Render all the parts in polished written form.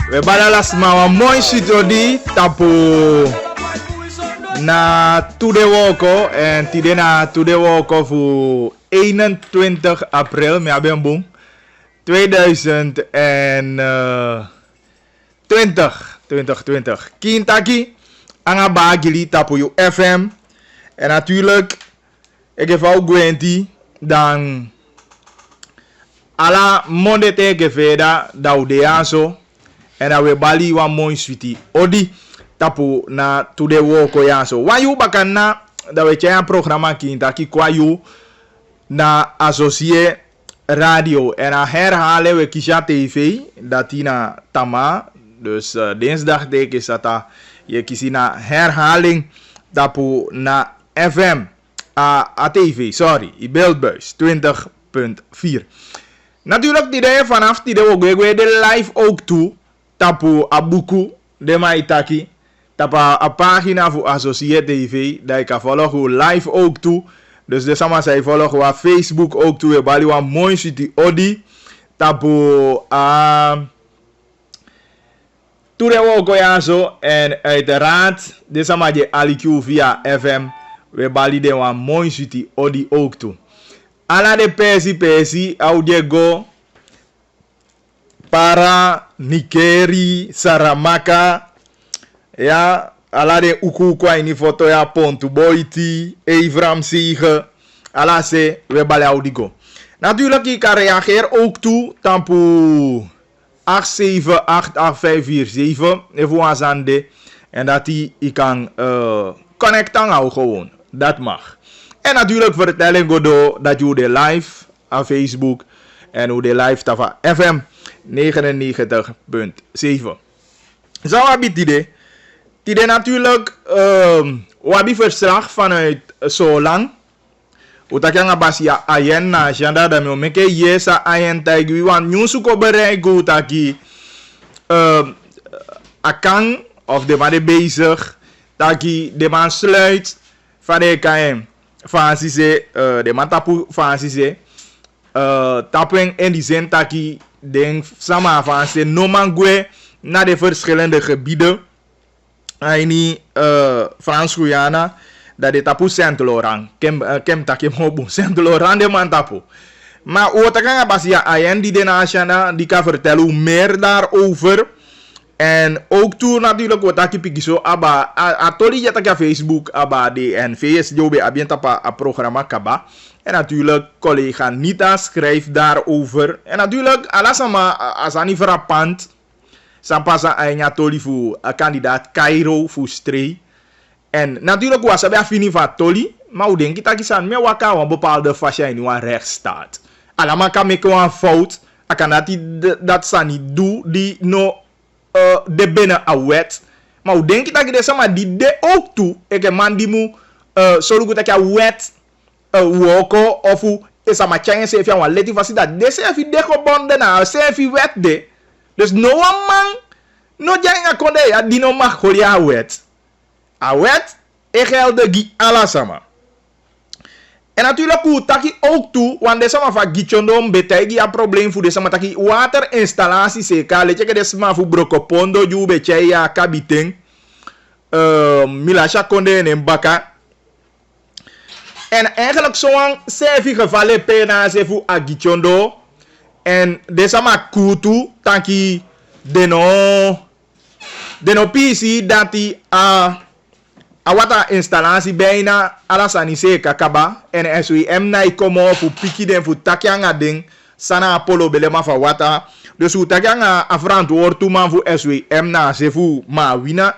We balalas mawa mooi sitodi tapu na Toede Woko en tide na Toede Woko voor 21 april me hebben boom 2020 Kintaki anga bagili tapu you FM en natuurlijk ik heb ook Gwenti dan ala monde teke veda daudeaso en dan we bali wa mooi sweetie odi tapu na Toede Woko ya so wayu bakana da we kaya programma Kintaki kwa yu na associé radio en dan herhalen we Kisha TV dat na tama dus dinsdag dek is dat je kies na herhaling tapu na FM a TV sorry i beeldbuis 20.4 natuurlijk die day vanaf die we de live ook toe tapu abuku de maitaki tapa a pagina voor associé TV dat je kan volgen live ook toe dus de sama zij volgen wa Facebook ook toe we bali wa mooi city odi tapu Toede Woko ya zo en uiteraard de sama je aliku via FM we bali de wa mooi city odi ook toe ala de pesi au Diego para Nikeri Saramaka ya ala de uku kwa ini foto ya Pontu Boiti Evram Sige ala se we bali audigo natuurlijk ik kan reageren ook toe tampu 8788547 even aanzande en dat hij kan connecten nou gewoon dat mag en natuurlijk vertellen godo dat je de live aan Facebook en hoe de live tava FM 99.7 zo heb je tide natuurlijk wabi verslag vanuit zo lang utakanga basi ya ayen na janda da me meke yesa ayen taigi wan nyusu ko bereik utaki akang of de man bezig taki de man sluit van de KM Francise de man tapu Francise tapen in die zin taki den sama Francise no mangwe na de verschillende gebieden aini Frans-Guyana dat de tapu Saint-Laurent kem takim hobu Saint-Laurent de man tapu maar otakanga basia ayen die de nationale die kan vertellen meer daarover en ook toen natuurlijk wat ik pikiso aba atoli je tak Facebook aba de en VS jobe abien tapa a programma kaba en natuurlijk collega Nita schrijft daarover en natuurlijk alasama asani frappant sampasa aynya toli fu kandidaat Cairo fu Stree. En natuurlijk was er fini van toli, maar hoe denk je dat je san me waka een bepaalde fascia in een rechtsstaat. Allemaal kan me een fout, ik kan dat san niet doen die no de binnen een wet. Maar hoe denk je dat je dat sama die de ook toe, ik man die moet zo goed dat je wet woko of hoe is ama change se fi een leti vasi dat de se fi de gebonden na se fi wet de. Dus no one man no janga konde ya die no mag horia wet. A wet, ik gelde gi alasama. En natuurlijk hoe taki ook toe, want de sama van gichondom betegi a probleem voor de sama taki waterinstallatie seka, letje ke de sama voor brokopondo ju beche ya kabiteng, milasha konde en baka. En eigenlijk zo'n sevi gevallen pena se voor a gichondo, en de sama kutu taki deno PC dat die awata installatie bijna alasani se kakaba en SWM na ikomo fu piki den fu takyanga ding sana apollo belema fa wata dus fu takyanga afrantwoord tu man fu SWM na se fu ma wina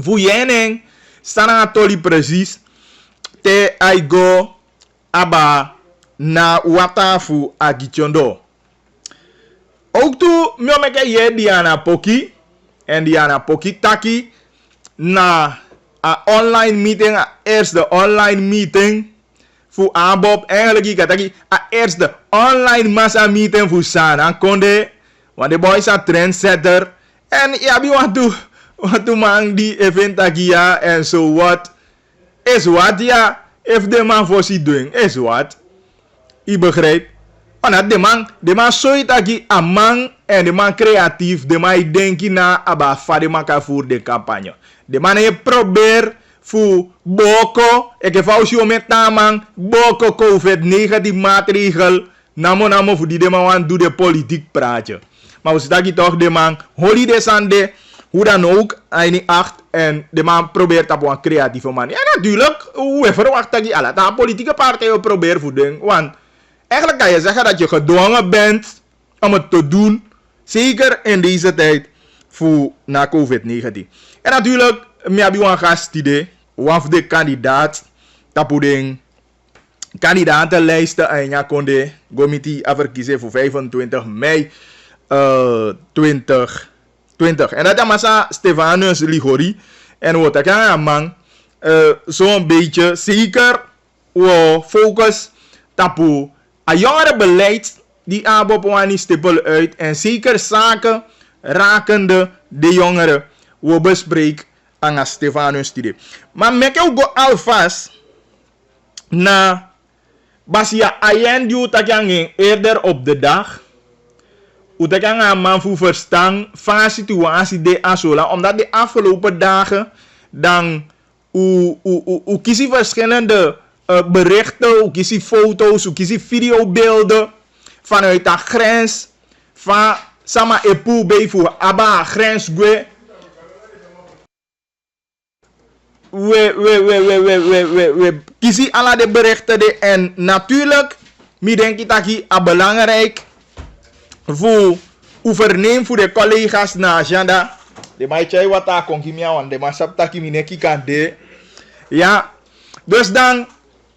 fu yeneng sana toli precies te aigo aba na wata fu agichondo ook tu miomeke ye Diana Poki en Diana Poki taki na a online meeting, a eerste online meeting voor Abob. Eigenlijk ik had a eerste online massa meeting voor Sana. Konde Want de boy is een trendsetter. En ja, wie want to man die event agia en zo wat. Is wat ja. If de man voorziet doen, is wat. Je begrijpt. Want de man zoiets agi a man en de man creatief. De man denkt na aba de man kan voor de campagne. De man heeft probeer voor boko. Ik heb ook met man boko COVID-19 maatregel. Namo voor die de man want doe de politiek praatje. Maar we zeggen toch de man holidays aan de hoe dan ook een 8 en de man probeert op een creatieve man. Ja natuurlijk, we verwachten die alle dat politieke partijen proberen voor doen. Want eigenlijk kan je zeggen dat je gedwongen bent om het te doen. Zeker in deze tijd voor na COVID-19. En natuurlijk, we hebben een gastidee. Of de kandidaat tapoeding kandidatenlijsten en ja konde gomiti verkiezen voor 25 mei 2020. En dat is massa Stefanus Ligori. En wat ik aan man zo'n beetje zeker we focus tapu a jongerenbeleid die aanbopwani stippel uit en zeker zaken rakende de jongeren we bespreken aan Stefanus studie. Maar mek ook go alvast na basia ayen die utakang eerder op de dag utakang aan man voor verstaan van situatie de asola omdat de afgelopen dagen dan u kies verschillende berichten, u kies foto's, u kies videobeelden vanuit de grens van sama epu bij voor aba grens gue we kiezen alle de berichten en natuurlijk mi denk ik dat het belangrijk voor u verneem voor de collega's na agenda de mij chai wat daar kon kimia want de masap taki mi neki kan de ja dus dan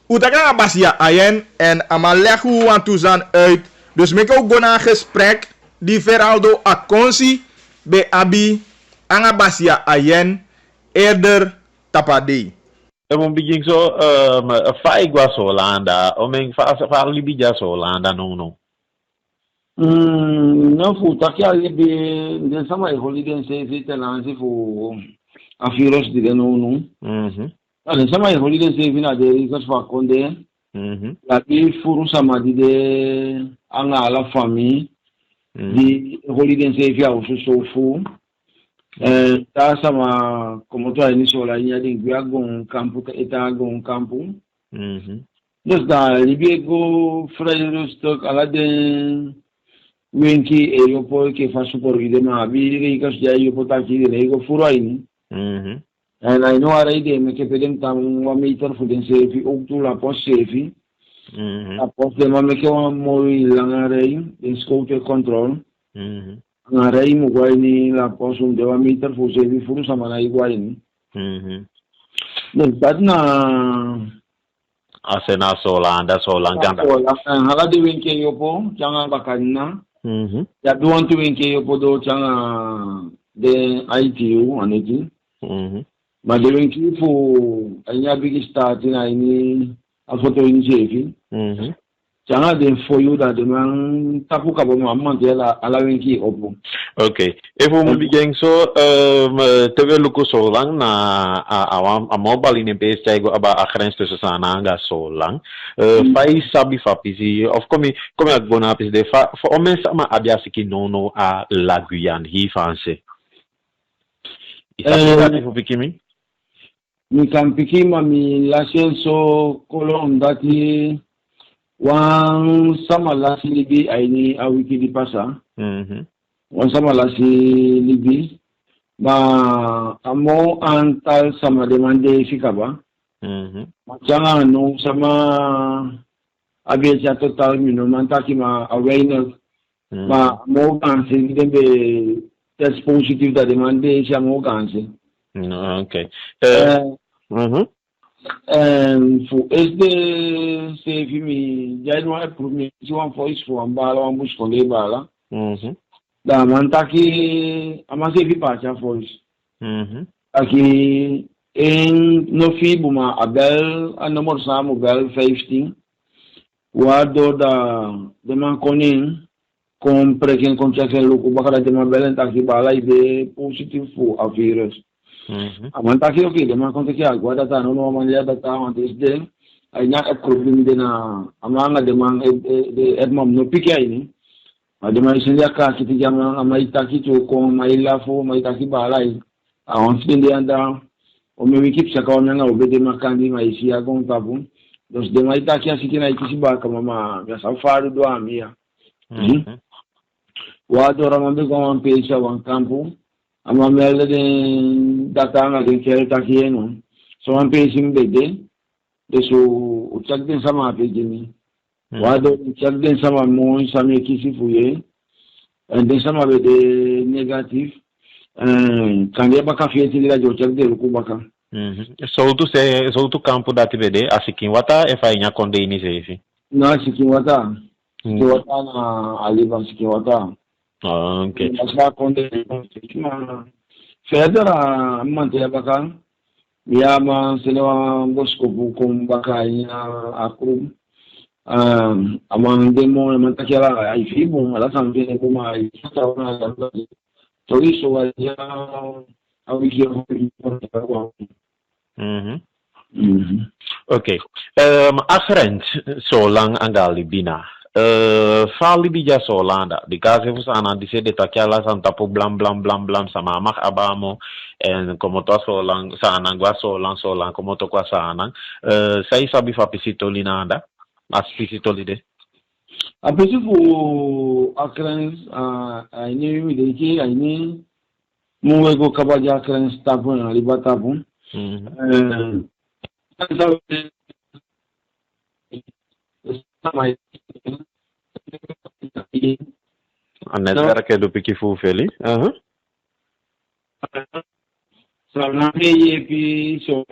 utaka basia ayen en amalek hoe want toezan uit dus mek ook gona gesprek die Veraldo akonsi be abi anga basia ayen eerder tapade. Een begin zo, faig was Holanda, omeng fa libija Holanda no. No fu takia libi de sama holiday se te lanse fu afiros de no. Ale sama holiday se vina de ikas fa konde. La ki furu sama de anga la famille. Di holiday se via o so fu. Ta sama como tu inicio la línea de Guagon campo eta gon campo. Dus da libiego frère stock ala de wenki e yo poi che fa supervide ma vi che sia io potaki de nego furaini. En I know ara ide me che pedem tam wa meter fu den sefi ook tu la pos sefi. La pos de ma me che wa moi langarei in scope control. Ngarai mo guaini la posum de meter fu sevi furu sama na iguaini. Dat na Asena Solanda Solanganda. Hala de wenke yopo changa bakana. Ya duan tu wenke yopo do changa de ITU aneti. Ma de wenke fu anya big start na ini a foto ini sevi. Changa de foyu da de man tapu ka bo mamma de la ala wenke opo. Okay. Even mo bigeng so teve luko so lang na a mobile in base chaigo aba a grens tussen sana nga so lang. Fai sabi fa pisi of come agbona pisi de fa for omen sama abia siki nono a la Guyane hi fanse. Isa ni fu pikimi? Mi kan pikima mi lasenso kolon dati wan sama lasi libi aini a wiki di pasa. Wan sama lasi libi ba amo antal sama demande fikaba. Macanga no sama abia total mino mantaki ma awareness ba mo ganse dembe test positive da demande sia mo ganse. Okay. Fu este se fimi já não é por mim se uma voz for bala uma busca de bala da mantaki amase vi pacha voz aqui em no fibuma abel a número samo bel 15 o ado da de manconin compre quem contract luku bakara de mabelen taki bala ide positive fu a virus amanta ki okay de man konta ki agwa data no no man ya data on this day ay nya e problem de na amanga de man de edmom no piki ay ni de man sin ya ka ki ti jam amay taki to ko may lafo may taki bala ay on fin de anda o me wikip sa ka on nga obede makandi may siya gon tabu dos de may taki asiki na ikisi ba ka mama ya safari do amia Wadora mambe kwa mpesa wa kampu ama mele de data nga de kere takieno so mpesa mbede de so uchagden sama apejini wado uchagden sama mo sama kisifuye de sama bede negative kandia baka fieti la jo uchagden kubaka so tu campo dati bede asikin wata e fa nya konde ini sefi na asikin wata wata na aliba asikin wata okay. Masya konde federa mante baka ya ma selewa bosko bukum baka ina aku amang demo mantakela ai fibu ala sambe ne kuma ai tawana to iso wa ya au ikio okay akhirent so lang angali bina fali bija solanda di case fusana di sede takiala santa po blam sama mak abamo en como to solang sana gua solang como to kwa sana sai sabi fa pisito linanda pisito lide a pesifu akrens ini wideki ini muwego kabaja akrens tapu na libatapu Anetara ke do piki fu feli Sarna ye pi so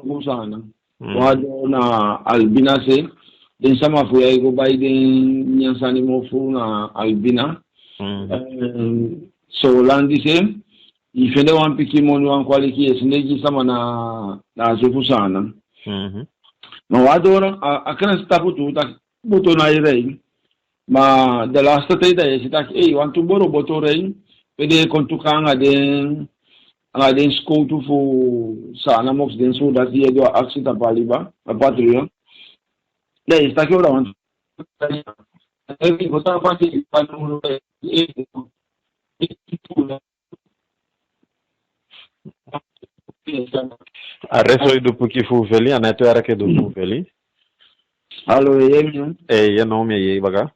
busana wado na albina se den sama fu ya go baiden nyansani mo fu na albina so landi se ifende wan piki mon wan kwaliki esneji sama na so busana ma wado akana stapu tu ta boto na irei ma de la state da sita want to borrow boto rei pede kontukanga den school tu fu sana mox den so da dia do aksita paliba a patria le está que ora want e bota pati panu Areso do puki fu feli aneto era ke do fu feli allo ye nome ye baga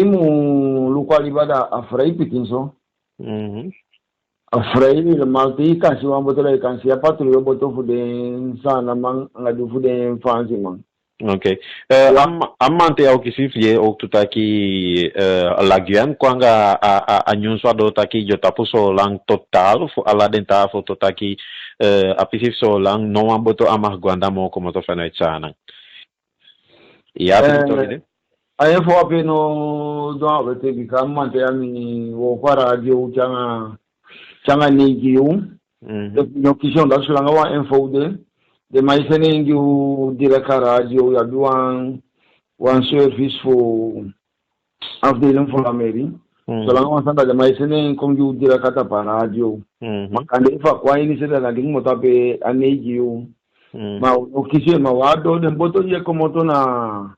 mu lukwali bada afrai pitinso afrai ni malti kasi wan botola kansi ya patrio boto fu de sana man ngadu fu de fansi man okay amante au kisifie o tutaki lagian kwanga anyunswa do taki jotapu so lang total fu ala denta fu tutaki apisif so lang no amboto amah gwanda mo como to fana chana ya pito aye fo ape no do abete bika mante ami wo para radio changa nigiu no kishon da sulanga wa info de maisene ngiu direka radio ya duan one service for afdeling for Ameri so langa wa sanda de maisene ngiu direka ta pa radio makande fa kwa ini se da ding motape anegiu ma o kishon ma wado de boto ye como to na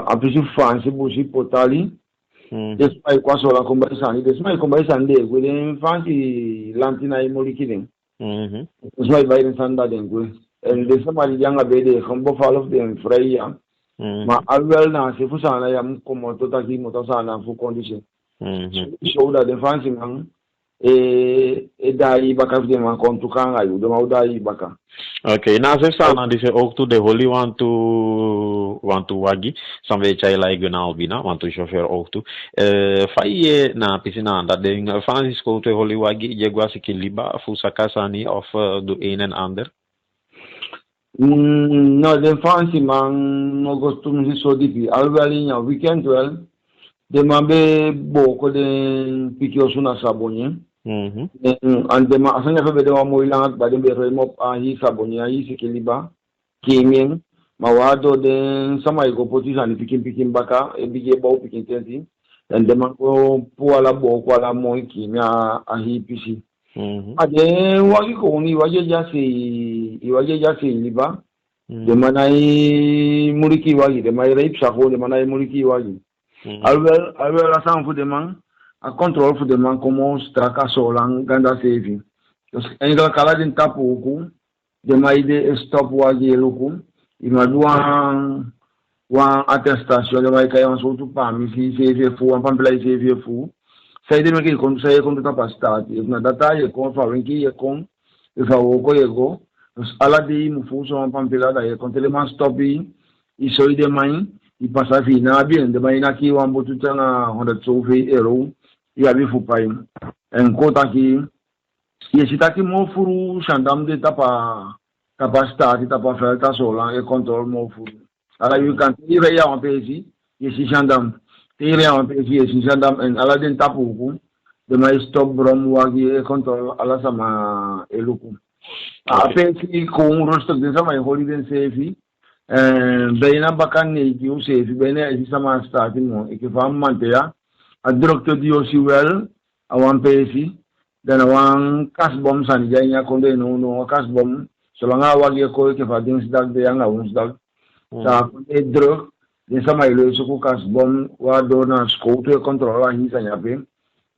apisu fansi busi potali despai kwa sola conversani despai conversani de gwen fansi lantina imoliki despai bayren sanda den gwen en despai janga bede khombo follow den freya ma alwel na se fusana yam como totaki motosana fu condition so da de fansi man dai baka de man kontukanga yu de maudai baka okay na se sana dice ook tu de holi want to wagi sambe chai la igna albina want to chauffeur ook tu faie na pisina anda de Francisco te holi wagi je gwasi kiliba fu sakasani of do een en ander no de fancy man no costum si so dipi alvalinya weekend well de mambe boko de pikio suna sabonye ande ma asanya fe de mo ilang ba de be remo hi sabonya hi sikiliba kimien Maar waardoor de samai go potis aan pikin baka, e bige bouw pikin tenti. En de man go puala bo kwala mooi kimia ahi pisi. Ade wagi ko ni waje jasi liba. De manai muriki wagi, de mai rape sako, de manai muriki wagi. Alwel la sang voor de man, a controle voor de man como straka so lang ganda sevi. Dus enkele kala din tapu oku, de mai de stop wagi eluku, ima duan wan attestation, de mai kaya wan sotu pami si sevi fu, wan pampelai sevi fu. Sai de meki kon sai kon ta pastati, if na data ye kon fa wenki ye kon, if a woko ye go. Dus ala di mufu so wan pampelada ye kon teleman stopi, isoi de mai. I passa fina bien de maina ki wan botu tanga 100 euro ya bi fupai en kota ki ye sitaki mo furu shandam de tapa stati tapa felta sola e control mo furu ala you can tire ya wan pesi ye si shandam tire ya wan pesi ye si shandam en ala den tapu ku de mai stop brom wagi e control ala sama eluku a pesi ko un rosto de sama e holiday sefi Bena bakan ne ki o se fi bena e sama starting mo e ke fam mantea a director di o si well a wan pesi dan a wan kas bom san janya konde no kas bom so langa wagi ko ke fa dins dag de anga uns dag sa e drug de sama ilo so ko kas bom wa do na scout e control a hisa nya pe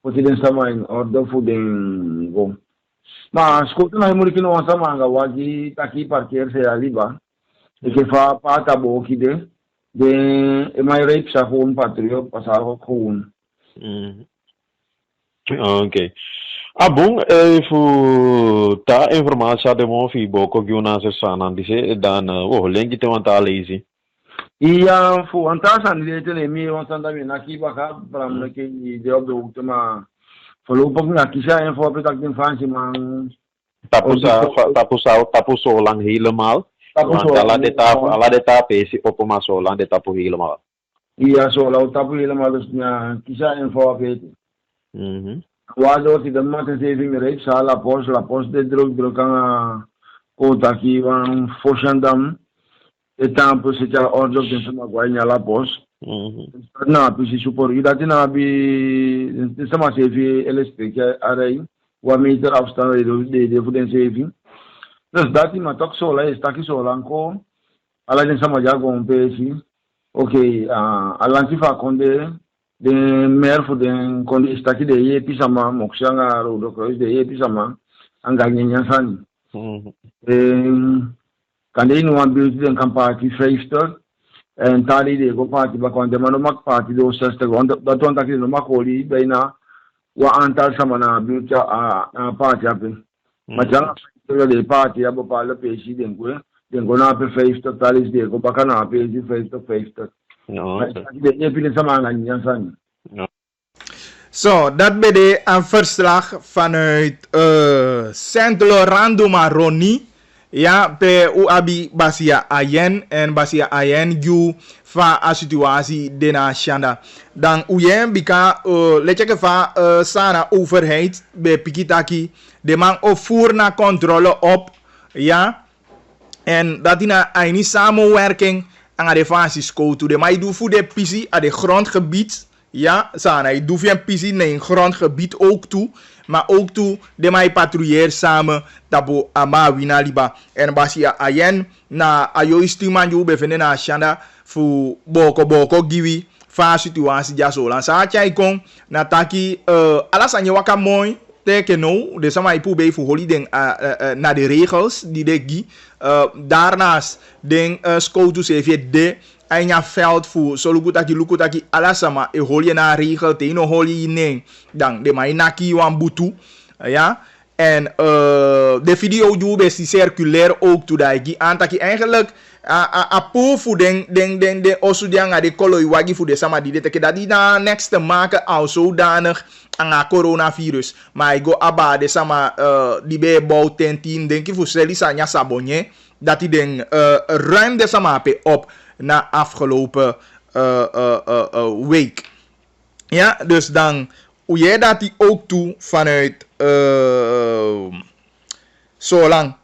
poti den sama in order fu den go ma scout na muri kino sama anga wagi taki parker se aliba e che fa pata bochi de e mai rape sa un patrio pasaro con okay abung fu ta informasia de mo fi boko gyuna se sanan dise dan lengi te wanta lazy iya fu antasa ni de le mi on sanda mi na ki baka pram ke de obdo utma follow pag na kisha info petak din fancy man tapos so lang helemaal. Want ala de tape si opo masolan de tapu helemaal. Iya sola tapu helemaal dus na kisa info apet. Wado si dan maten saving rate sa la post de drug ang kota ki wan foshandam etampo se cha order din sama gwanya la post. Na pisi supor idati na bi sama save LSP ke arai 1 meter afstand de fuden saving. Dus dati matok sola is taki sola ko ala din sama jago un pesi okay alanti fa konde de mer fu den konde istaki de ye pisama mokshanga rodo ko de ye pisama anga nyanya san kande inu wan build den kampati feester en tali de go party ba konde mano mak party do seste go da ton taki no makoli beina wa antal sama na build a party ape majanga de party abo pala pesi den go na pe feester talis de go baka na pe feester no de pile sama na san. Zo, dat ben de een verslag vanuit Saint-Laurent Maroni. Ja, bij Uabi Basia Ayen en Basia Ayen ju van a situatie de na Shanda. Dan Uyen bika letje van sana overheid bij Pikitaki. De man opvoer na controle op. Ja. En dat die na een samenwerking aan de defensiescout. De man doet voor de PC aan de grondgebied. Ja, sana, ik doe een PC naar een grondgebied ook toe. Maar ook toe, de mij patrouilleer samen, tabo ama winaliba. En basia ayen, na ayo istiman ju bevinden na Shanda, fu boko giwi, fa situatie jaso. Lan sa chai kong, na taki, alasanye waka mooi, teken no, de sama ipu be fu holiday na de regels, die de gi. Daarnaast, den scoutu CV de, Aina veld voor zo lukutaki alasama e holie na regel te no holie nee dan de mai naki wan butu ja en de video ju be si circulair ook to daigi antaki eigenlijk a po voor den osudianga de koloi wagi voor de sama die de dat die na next te maken al zodanig aan coronavirus maar go aba de sama die be bouw tentin denk ik voor selisa nya sabonye dat die den ruim de sama pe op na afgelopen week. Ja, dus dan hoe jij dat die ook toe vanuit zolang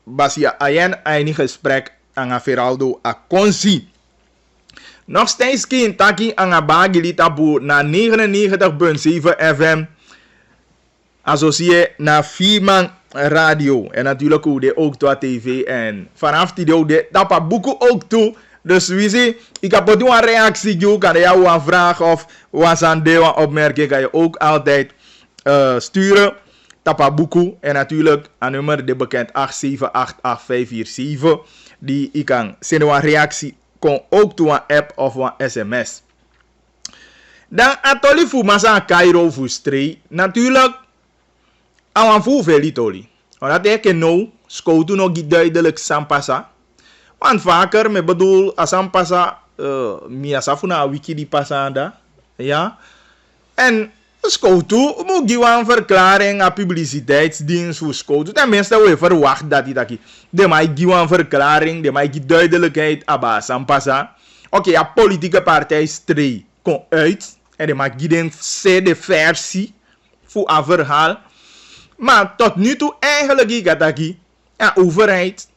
Basia Ayen een gesprek aan Feraldo Akonsi. Nog steeds geen taki aan bagili tabu na 99.7 FM. Associeer na 4 man radio. En natuurlijk ook toe tv. En vanaf die de tapa boeken ook toe. Dus wie zie, ik heb ook een reactie. Kan je jou een vraag of wat aan de opmerking kan je ook altijd sturen. Tapa boeken. En natuurlijk aan nummer de bekend 8788547. Die ik kan zenden een reactie. Kon ook toe een app of een sms. Dan atoli fu masa Cairo fu stree. Natuurlijk. Awan fu velitoli. Omdat ik nou schoutu nog duidelijk sampasa. Want vaker, me bedoel, asampasa, miasafuna wiki di pasada. Ja. En schoutu moet geven verklaring aan publiciteitsdienst voor schoutu. Tenminste, we verwachten dat die de mij geven verklaring, de mij duidelijkheid aan sampasa. Oké, ja, politieke partij stree komt uit. En de mij geven de versie voor een verhaal. Maar tot nu toe eigenlijk ik dat die overheid,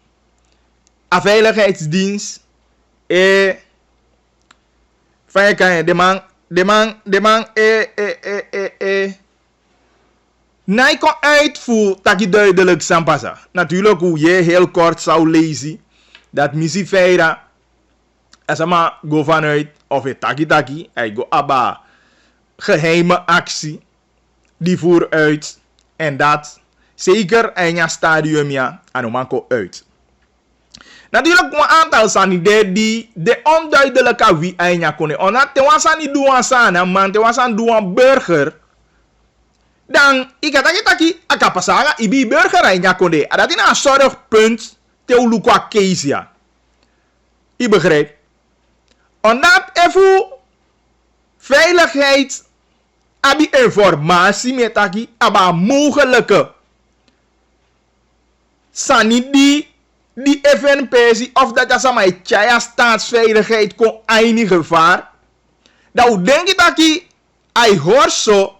een veiligheidsdienst, de man, nee kon uitvoeren dat je duidelijk sampasa. Natuurlijk hoe je heel kort zou lezen dat missie feira, als je maar go vanuit of je taki, hij go abba geheime actie die vooruit. En dat zeker in je stadium ja, anomanko uit. Natuurlijk een aantal zijn die de onduidelijke wie eindja kon. Omdat te was aan die doen sana, man te was aan doen burger. Dan ik had taki akapasaga ibi burger eindja kon. Dat is een zorgpunt te ulukwa case ja. Je begrijpt? Omdat even veiligheid abi informatie met taki aba mogelijke sanidi die FNPC of dat is maar chaya staatsveiligheid kon einig gevaar. Dan denk ik taki ai hoor zo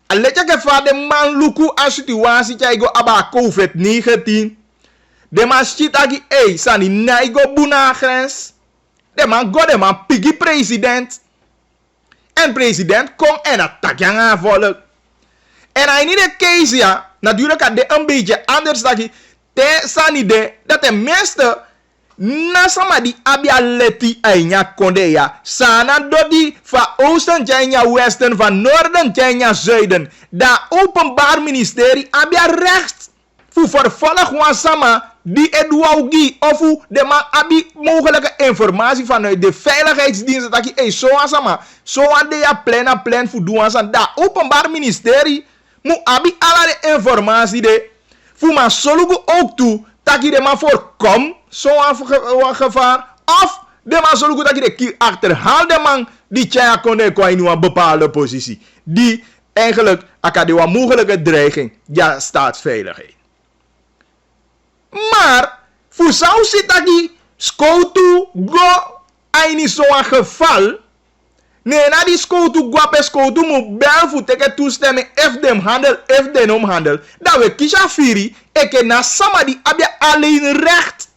let je gevaar de man luku a situatie chaya go aba COVID-19 de man shit taki sani naigo buna grens de man pigi president. En president komt en attack je aan volk. En hij niet de case ja. Natuurlijk had hij een beetje anders dat hij te sanide dat de meeste na sama die abia leti ainya konde ja. Sana dodi van oosten tjenya westen van noorden tjenya zuiden. Da openbaar ministerie abia recht. Voor vervolg wan sama die edwaugi of de man abi mogelijke informatie vanuit de veiligheidsdiensten dat je zo asama zo aan de plan voor doen aan dat openbaar ministerie moet abi alle de informatie de voor man solugu ook toe dat je de man voorkom zo aan gevaar of de man solugu dat je de achterhaal de man die tja kon kwa in een bepaalde positie die eigenlijk akadema mogelijke dreiging ja staatsveiligheid. Maar, voor zou zit dat die skoutu go aini zo'n geval. Nee, na die skoutu go pe skoutu moet bel voor teken toestemming F dem handel, F denom handel. Dat we kisha firi, eke na sama die abia alleen recht.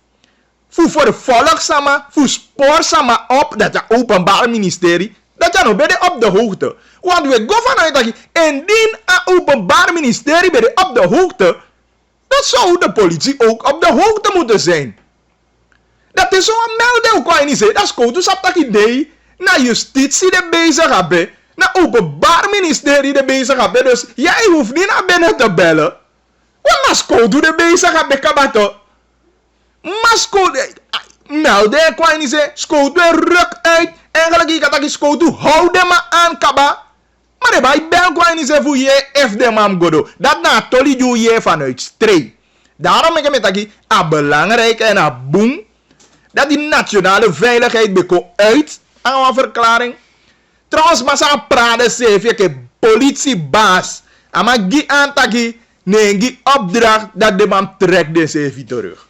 Voor vervolg sama, voor spoor sama op, dat je openbaar ministerie, dat je nog bij de op de hoogte. Want we go vanuit dat je, indien een openbaar ministerie bij de op de hoogte, dan zou de politie ook op de hoogte moeten zijn. Dat is zo'n melding ook kan je niet zeggen. Dat is goed. Dus dat idee. Na justitie de bezig hebben. Na openbaar ministerie de bezig hebben. Dus jij hoeft niet naar binnen te bellen. Want Mascoto de bezig hebben kabato. Mascoto. Melding kan je niet zeggen. Scoto ruk uit. Eigenlijk ik had dat Scoto hou de maar aan kaba. Maar de bij bel kan je niet zeggen voor je F de mam godo. Dat na toli doe je vanuit streek. Daarom ik met dat belangrijk en a boom. Dat die nationale veiligheid beko uit aan een verklaring. Trouwens, maar sa praten ze je politiebaas. Maar gi aan taki nengi opdracht dat de man trekt de CV terug.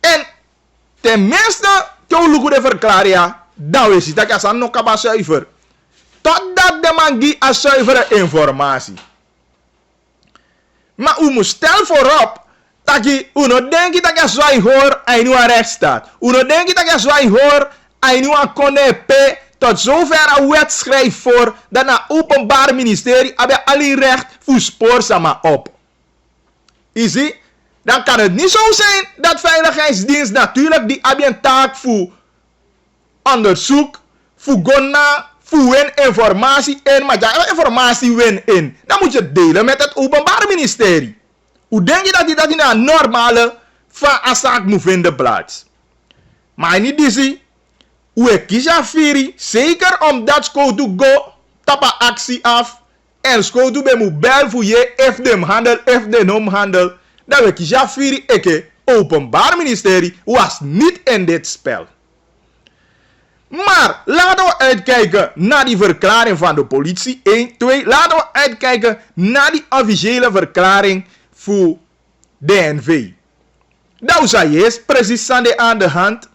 En tenminste, jou de verklaring, dan is het dat je san nog kaba zuiver. Totdat de man gi a zuivere informatie. Maar u moet stel voorop Taki, uno denki dat je zwaai hoor, hij nu aan recht staat. Uno denki dat je zwaai hoor, hij nu aan konde p. Tot zover een wet schrijft voor dat na openbaar ministerie hebben alleen recht voor spoorsama op. Easy? Dan kan het niet zo zijn dat veiligheidsdienst natuurlijk die hebben een taak voor onderzoek, voor gonna, voor win informatie in, maar ja, informatie win in. Dan moet je delen met het openbaar ministerie. Hoe denk je dat die naar een normale van een zaak moet vinden plaats? Maar niet dizzy. Hoe kies je firi, zeker omdat sco to go, tapa actie af, en sco to be moet bel voor je, if dem handel, if de nom handel, dan we kies je firi, eke, openbaar ministerie, was niet in dit spel. Maar, laten we uitkijken naar die verklaring van de politie, 1, 2, laten we uitkijken naar die officiële verklaring voor DNV. Dat is precies aan de hand.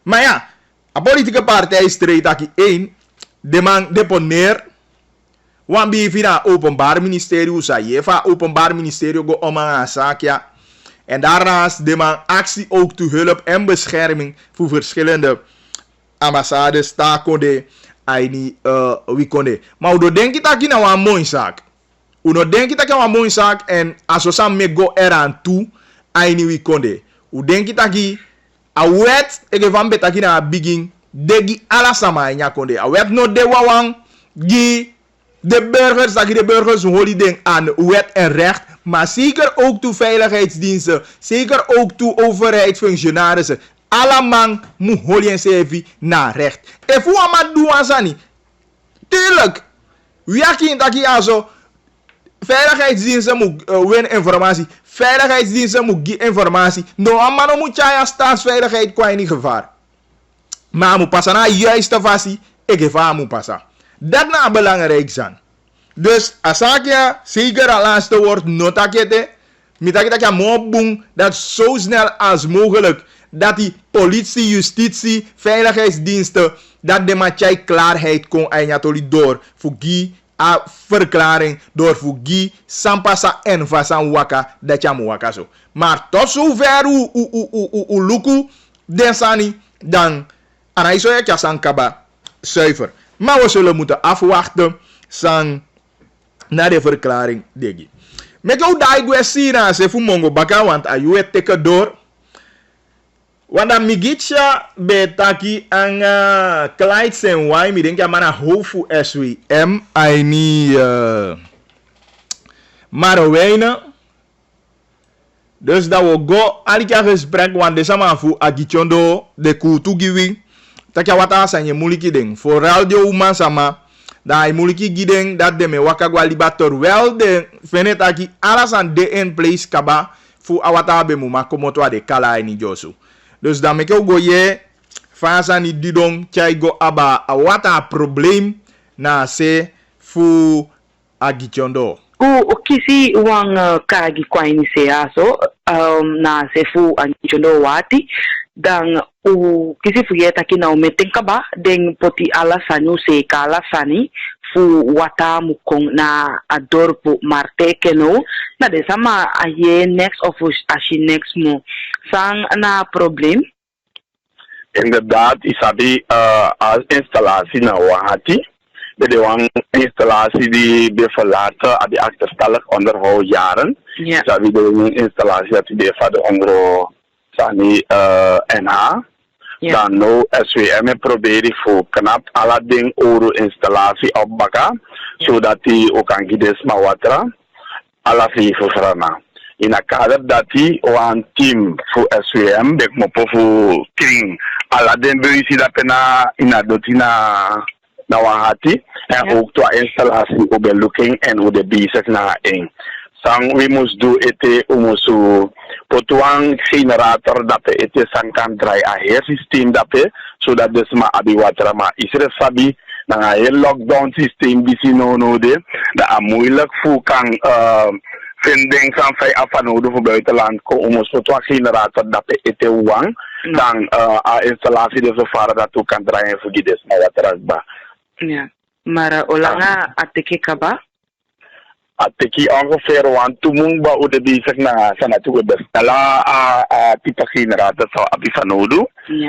Maar ja, een politieke partij streed dat 1, de man deponeer, want bij via openbaar ministerie, van openbaar ministerie go om een zaak, ja. En daarnaast de man actie ook toe hulp en bescherming voor verschillende ambassades, takonde, aini, wikonde. Maar hoe denk je dat je nou een mooie zaak? Hoe denk je dat je een mooie zaak en als we samen go eraan toe, aini wikonde. Hoe denk je dat je a wet ege van betaki na begin degi ala sama nya konde a wet no de wawang gi de burgers holiday aan wet en recht, maar zeker ook toe veiligheidsdiensten, zeker ook toe overheidsfunctionarissen. Allemaal moet holien sevi naar recht. En voor wat doen we tuurlijk, wie akin taki aso veiligheidsdiensten moet win informatie. Veiligheidsdiensten moet geven informatie. No, maar moet je staatsveiligheid qua in gevaar. Maar moet passen naar juiste fasie. Ik gevaar moet passen. Dat is belangrijk zijn. Dus als je zeker al laatste woord notakete. Met dat je moet doen dat zo snel als mogelijk. Dat die politie, justitie, veiligheidsdiensten. Dat de matchai klaarheid kon eindelijk door. Voor die a verklaring door Fugi, Sampasa en Vasan Waka, dat je moet waka zo. Maar tot zover u luku, densani, dan anaiso je kasan kaba zuiver. Maar we zullen moeten afwachten naar de verklaring degi. Met jou daai gwe sina se fu mongo baka want ayu et teke door. Wanda migitja betaki ang Clyde Senwai mi denka mana hofu SWM aini Marowijnen. Dus dat we go alika gesprek want de sama fu agichondo de kutu giwi. Takya wata sanye muliki ding. For radio uma sama da muliki gideng dat de me wakagwa libator wel de fenetaki alasan de in place kaba fu awata be muma komotwa de kala ni josu. Dus dan make go ye fasa ni didong chai go aba awata problem na se fu agichondo. U kisi wang kagi kwa ini se aso na se fu agichondo wati dan u kisi fu yeta ki na umeten kaba den poti ala sanyo se kala sani fu wata mukong na adorpo marte keno na de sama aye next of ashi next mo sang na problem. Inderdaad, isabi als installatie na wahati. De wang installatie die be verlaten aan die achterstallig onderhoud jaren. Ja. Isabi de installatie dat die van de onderhoud sani NH. Ja. Dan no SWM probeer voor knap alle ding oro installatie opbakken, zodat die ook kan gides ma watra alla fi verana. In het kader dat hij een team voor SWM, ik moet voor kring, alla den bewijzen dat na in het dotina na wahati en ook de installatie op de looking en hoe de bezig na een. Sang we moest doen het om potuang generator dat het sang kan draaien a heel systeem dat zodat dus ma abi water ma isre sabi na een heel lockdown systeem bisi no de dat moeilijk voor kan vinden van vijf afanoden voor buitenland om ons potuang generator dat het wang dan a installatie de zover dat ook kan draaien voor die dus ma water ba. Ja, maar olanga ateke kaba. Teki ongeveer want tumung ba udah bezig na sana tuh bestala tipe generator sa abisanodu.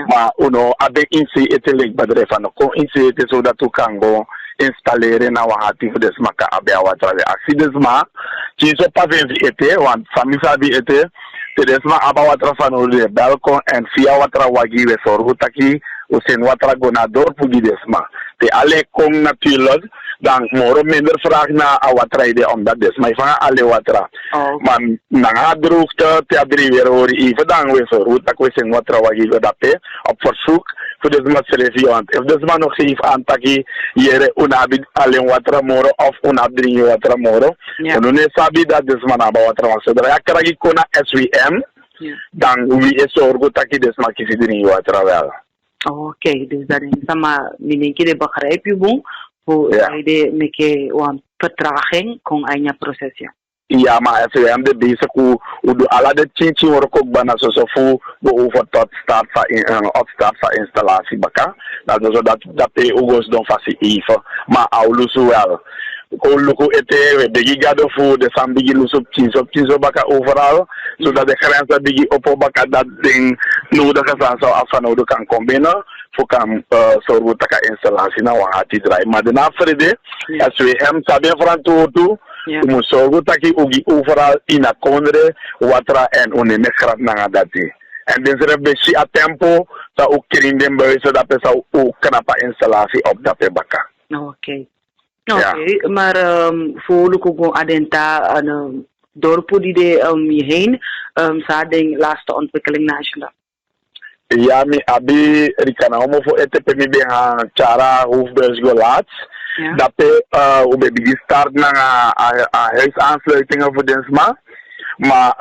Ma uno abe insi etelik badre fano ko insi ete so da tu kango installere na wahati fu des maka abe awatra de accidesma kinso pa venzi ete want sami sabi ete te des ma abawatra fano de balcon en via watra wagi we sorgu taki usen watra gonador pu desma te ale kong natuurlijk dan moro minder vraag na awatra ide omdat des maar van alle watra man nanga droogte te adri weer hoor even dan we sorgu tak we sen watra wagi we dape op verzoek voor des maar selfie if des maar nog geef aan taki yere unabi alleen watra moro of unabdri watra moro ne sabi dat des maar na watra was so ya kragi kona SWM dan we sorgu taki des maar kisi dri watra wel. Oké, dus dat is sama minenki de begrijp je bon voor de meke wan vertraging kon anya prosesja. Ja, maar SWM de bezig hoe de alle de chinchi hoor ook bijna zo fu over tot start van installatie baka. Dat is dat de ogos don fasi even, maar aulusu wel. Luku ete begi gado fu de sam bigi lusup chinso baka overal zodat de grenzen bigi opo baka dat ding nodig is aan zou afvanodo kan combinen voor kan zorgen taka installatie na wahati draai maar de nafrede SWM sabe frantuotu mu zorgen taki ugi overal ina kondre watra en unene grap na dati en dus er beshi a tempo sa u kirindem beso dat sa u knapa installatie op dat baka. Oké. Oké, maar voor Lukugo Adenta dorpo die je heen, sa ding laatste ontwikkeling nationaal. Ja, mi abi rikana homo voor ETP mi ben gaan chara hoofdbeurs gelaat. Dat we beginnen start naar huisaansluitingen voor densma. Maar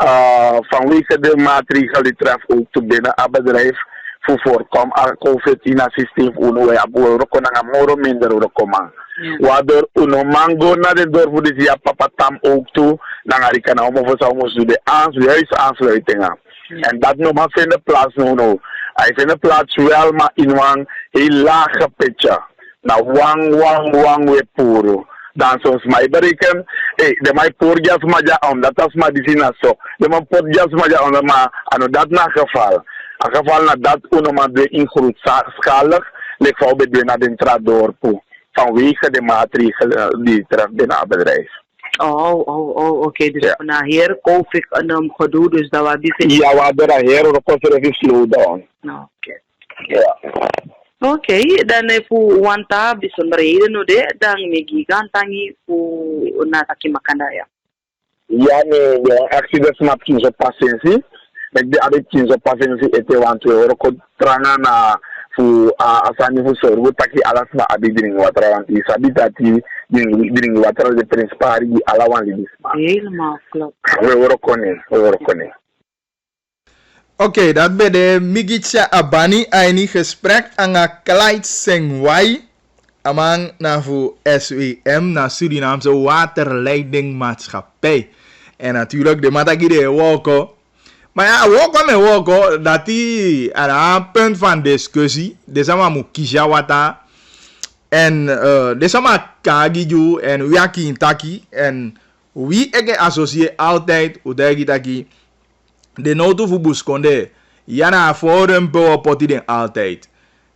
vanwege de maatregelen die treffen ook te binnen het bedrijf voor voorkom al COVID in het systeem uno we abu rokonanga moro minder rokoma. Waardoor uno mango na de dorp dus ja papa tam ook toe dan rikana homo voor zou moest de huisaansluitingen. En dat nog maar vinden plaats no. Hij vindt plaats wel maar in een heel lage pitje. Na wang we puro. Dan soms mij bereiken, de mij porjas maja om, dat is maar die zin zo. De mij porjas maja om, maar aan dat na geval. Aan geval na dat uno de in grootschalig, ligt voor bij naar de tradorpo. Vanwege de maatregelen die treffen binnen het bedrijf. Oké. Dus na hier COVID en gedoe, dus dat was die. Ja, we hebben hier ook een slow down. Oké. Oké, dan voor wanta bijzonderheden no de, dan megigan tangi voor nataki makandaya. Ja, nee, accident snap kinzo patiëntie. Met de abet kinzo patiëntie ete want we ook tranga na fu asani fu sorgo taki alas ma abidring watra want is abitati dring watra de principari ala wan lidisma. Helemaal klopt. We worden konen. Oké, dat bij de Migitsa Abani een gesprek aan een Clyde Sengwai amang na voor SWM na Surinaamse Waterleidingmaatschappij. En natuurlijk de mataki de woko. Maar ja, woko dat die een punt van discussie. De sama mu kisha wata. En de sama kagiju en wiaki intaki. En wie eke associeer altijd udagi taki. De notu fu buskonde. Yana forum po poti den altijd.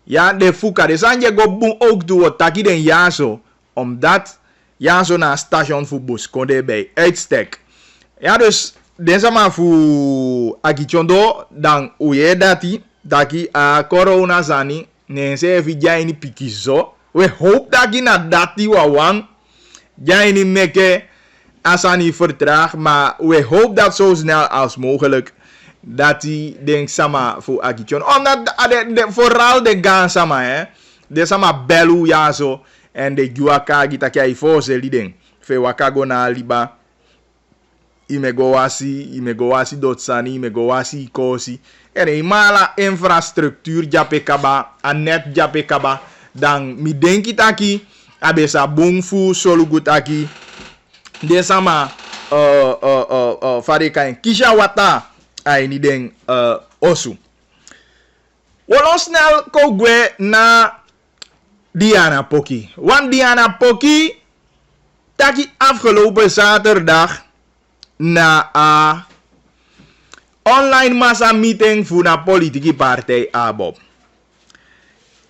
Ja, de fuka. De sanje go boom ook doen taki den yaso. Omdat yaso na station fu buskonde bij uitstek. Ja, dus deze man fu agichondo dan uye dati. Daki a corona zani. Nense evi jaini pikizo. We hoop daki na dati wawang. Jaini meke. Asani vertraag, maar we hopen dat zo snel als mogelijk dat hij denk sama voor Agichon. Omdat vooral de gaan sama hè, de sama belu ja zo en de juaka gita kai force li ding. Fe wakago na liba. Imegowasi dotsani, imegowasi kosi. En imala infrastructuur japekaba, anet japekaba. Dan mi denki taki abesa bungfu solugutaki. De sama fareka en kisha wata ai ni den osu. Wolon snel kogwe na Diana Poki. Wan Diana Poki taki afgelopen zaterdag na a online massa meeting voor de politieke partij ABOP.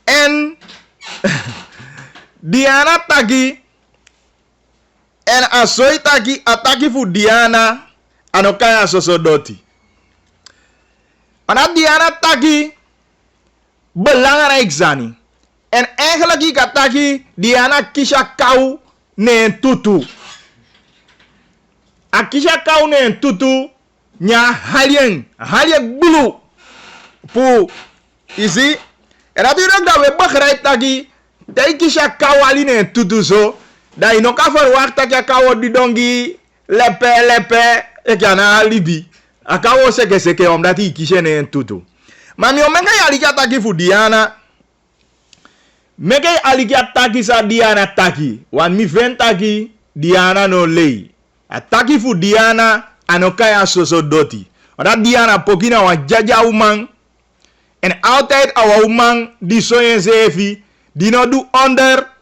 En Diana taki en asoi taki ataki voor Diana anokaya sosodoti. Ana Diana taki belangrijk zani. En eigenlijk ik ataki Diana kisha kau ne tutu. A kisha kau ne tutu nya halien bulu pu isi. En natuurlijk dat we begrijpen taki dat kisha kau ali ne tutu zo. Dat je nog kan verwachten dat je kau di dongi lepe ik ya na libi. A kau seke omdat hij kisha ne tutu. Maar mi omenga ya alika taki fu Diana. Meke alika taki sa Diana taki. Wan mi ven taki Diana no lei. A taki fu Diana anokaya soso doti. Omdat Diana pokina wa jaja umang. En altijd awa umang di soyen zefi. Die no do onder.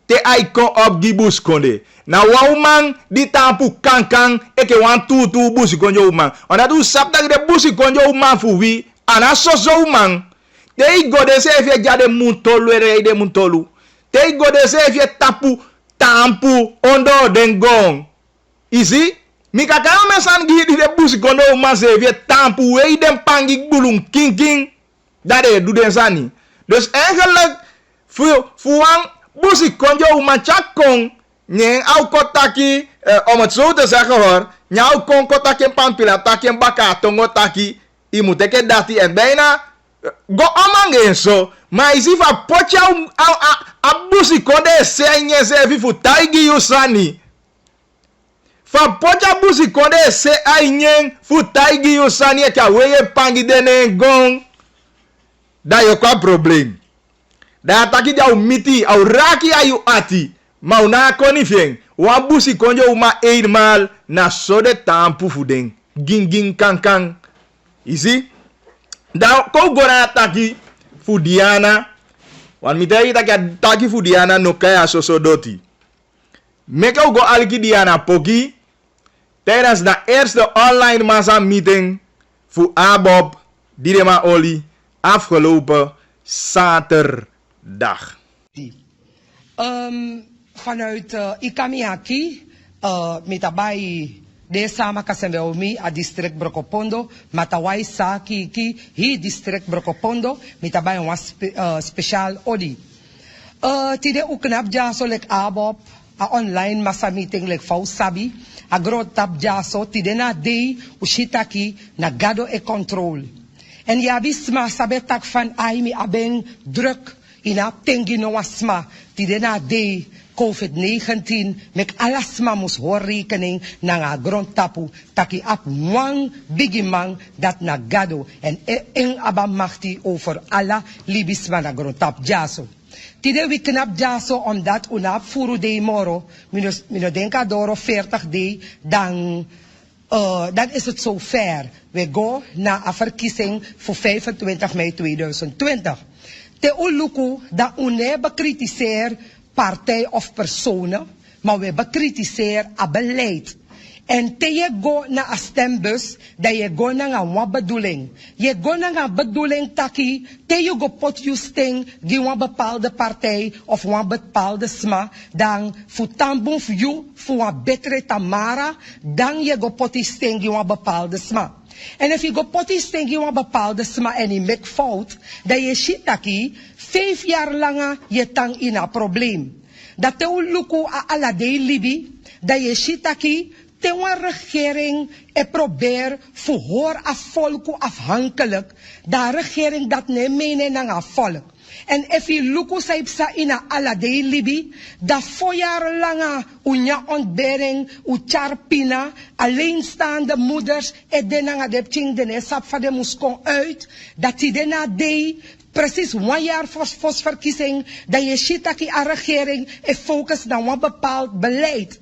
Te aikon op gibus konde. Na wa umang di tampu kankang. Eke wan tutu busi konjo umang. Omdat u sapta de busi konjo umang fu wi. Ana soso umang. Te go de se fie jade muntolu ere de muntolu. Te go de se fie tapu tampu ondo dengong. Isi? Mika kaya mesan gi de busi kondo umang se fie tampu we den pangi bulung king. Dade du den sani. Dus eigenlijk fuang busi konjo umang chakong. Nyeng au kotaki om het zo te zeggen hoor. Nyau kon kotaki pampila taki baka tongo taki. Imuteke dati en bijna go amang eso. Maar isi fa pocha abusi konde se nye se vifu taigi yusani. Fa pocha busi konde se ainyen fu taigi yusani e ka weye pangi dene gong. Da yo kwa problem. Da ataki ja umiti au raki ayu ati. Ma una konifeng. Wa busi konjo uma eenmaal na sode tampu fudeng. Ging kankang. Isi? Da ko gona ataki fu Diana. Wan mitei taki fu Diana no kaya sosodoti. Meka go aliki Diana poki. Tijdens de eerste online massa meeting fu ABOP Direma Oli afgelopen zaterdag. Vanuit Ikamiaki met daarbij de sama kasembeomi a district Brokopondo, matawai sa ki hi district Brokopondo, met daarbij een speciaal odi. Tide uknap jaso lek ABOP a online massa meeting lek fau sabi a groot tap jaso tide na dei ushitaki na gado e control. En yabisma sabetak van aimi aben druk ina tengi no asma tide na dei COVID-19 mek alasma mus hoor rekening na nga grondtapu taki ap wang bigimang dat na gado en eng abamachti over alla libisma na grondtap jaso. Tide we knap jaso omdat unap furu de moro mino denka doro 40 de dan is het zo ver. We go na a verkiezing voor 25 mei 2020. Te uluku da une bekritiseer partij of personen, maar we bekritiseer a beleid. En te je go na a stembus, dat je go na een bedoeling. Je go na een bedoeling taki, te je go pot je sting, die een bepaalde partij of een bepaalde sma, dan voor tambon voor you, voor een betere tamara, dan je go pot je sting, die een bepaalde sma. En als je go pot je sting, die een bepaalde sma en je maakt fout, dat je shit taki, 5 jaar lang je tang in een probleem. Dat te luku a ala de libi, dat je shit taki, te een regering probeer voor hoor af volk afhankelijk, dat regering dat neemt menen naar een volk. En if je luku saipsa ina ala de libi, dat 4 jaar lang unya ontbering, ucharpina, alleenstaande moeders, denanga de ching de sap van de muskon uit, dat die dena de precies 1 jaar voor verkiezing, dat je shitaki a regering focus naar een bepaald beleid.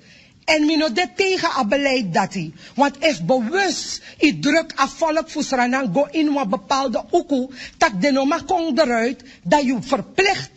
En mi no de tegen a beleid dat hij. Want if bewust i druk a volk fusranan go in een bepaalde oeku, tak de noma komt eruit dat je verplicht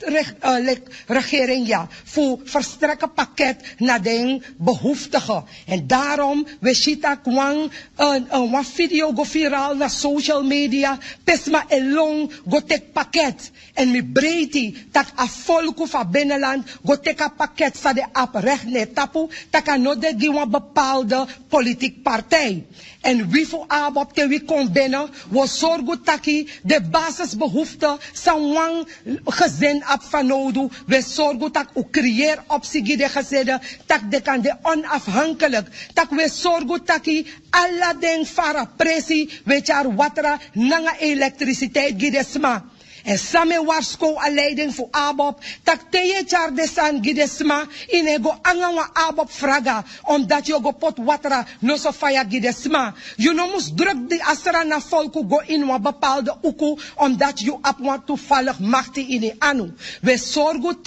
regering ja, voor verstrekken pakket naar de behoeftigen. En daarom, we zien dat kwam een video go viraal naar social media, pesma elong go tek pakket. En mi breedte, tak a volk van binnenland go tek a pakket sa de ap recht ne tapu, tak a no de een bepaalde politiek partij. En wie voor abop te wie komt binnen, we zorgen taki de basisbehoeften van wang gezin op van nodig. We zorgen dat u creëer optie de gezinnen, dat de kan de onafhankelijk. Dat we zorgen taki alla den fara pressie, weet je water, nanga elektriciteit gidesma. En samen warsko a leiding voor abop, tak teye char de san gidesma, in ego angawa abop fraga, omdat je go pot watra no so faya gidesma. Je no mus druk die asra na volku go in wa bepaalde uku, omdat je op want toevallig machtig in de anu. We zorgen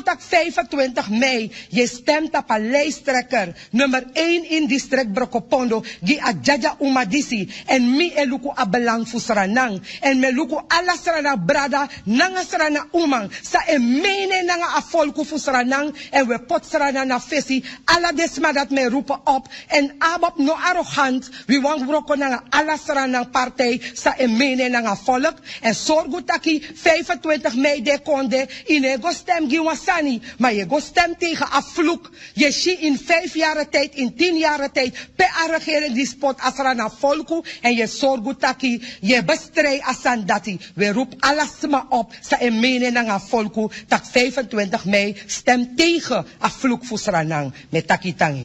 tak 25 mei, je stemt op een lijsttrekker, nummer 1 in district Brokopondo, die a jaja umadisi, en mi eluku a belang fusranang, en me luku alla srana brada, nanga srana umang, sa e mene nanga a volku fusranang, en we pot srana na fesi, alla desma dat me roepen op, en abop no arrogant, we wang broko nanga alla srana partij, sa e mene nanga volk, en sorgu taki 25 mei de konde, in ego stem giwasani, maar je go stem tegen a vloek, je zie in 5 jaar tijd, in 10 jaar tijd, per a regering die spot asrana volku, en je sorgu taki, je bestrij asandati, we roep alles maar op, sa e mene nanga volku, tak 25 mei, stem tegen a vloek fusranang, met takitangi.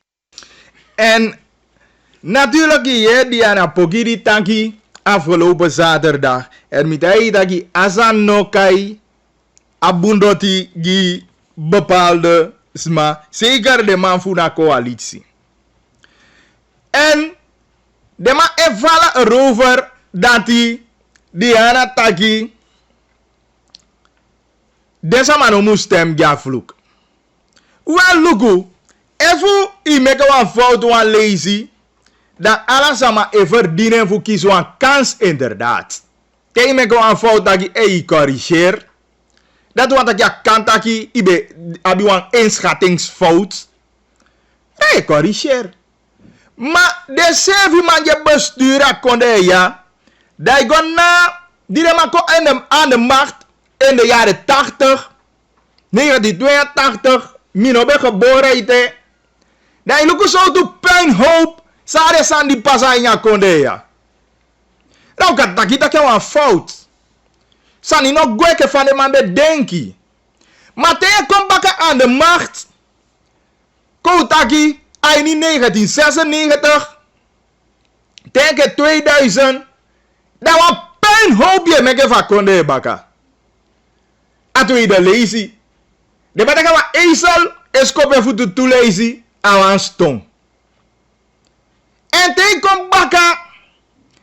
En natuurlijk, Diana Pogiri Tanki, afgelopen zaterdag. En met hij dat je Azan Nokai, abundoti die bepaalde sma, zeker de man voor de coalitie. En de man ervallen erover dat hij Diana Taki deze man moest stem ja vloek. Wel luku, even i make een fout one lazy, dat alles sama even dienen voor kiezen een kans inderdaad. Kijk make een fout dat je corrigeer. Dat wat dat je kan dat je abi een inschattingsfout. Je corrigeer. Maar de 7 man je besturen konde ja. Dat je gewoon na die man aan de macht in de jaren 80, 1982, mino ben geboren ite. Dat je lukt zo toe puinhoop, sare san die pasa in je konde ja. Nou kan dat je een fout. Sani nog gweke van de man bedenki. Maar tegen komt bakken aan de macht. Koutaki, in 1996. Tegen 2000. Dat was puinhoopje met je van konde bakken. Atu je de lazy. De betekent wat ezel is kopen voor te toelezen aan een stong. En tegen komt bakken.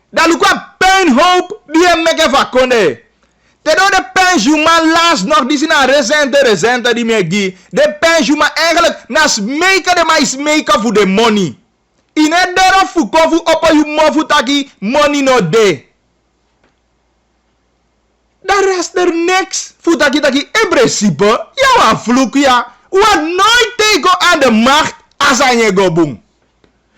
Dat lukt wat puinhoop die je met je van konde. Terwijl de pensioenman laatst nog die zijn recente die me die. De pensioenman eigenlijk na smeken de maar smeken voor de money. In het derde fukofu op je mofu taki money no de. Daar rest er niks voor taki in principe. Ja wat vloek ja. Wat nooit tegen aan de macht als aan je go boom.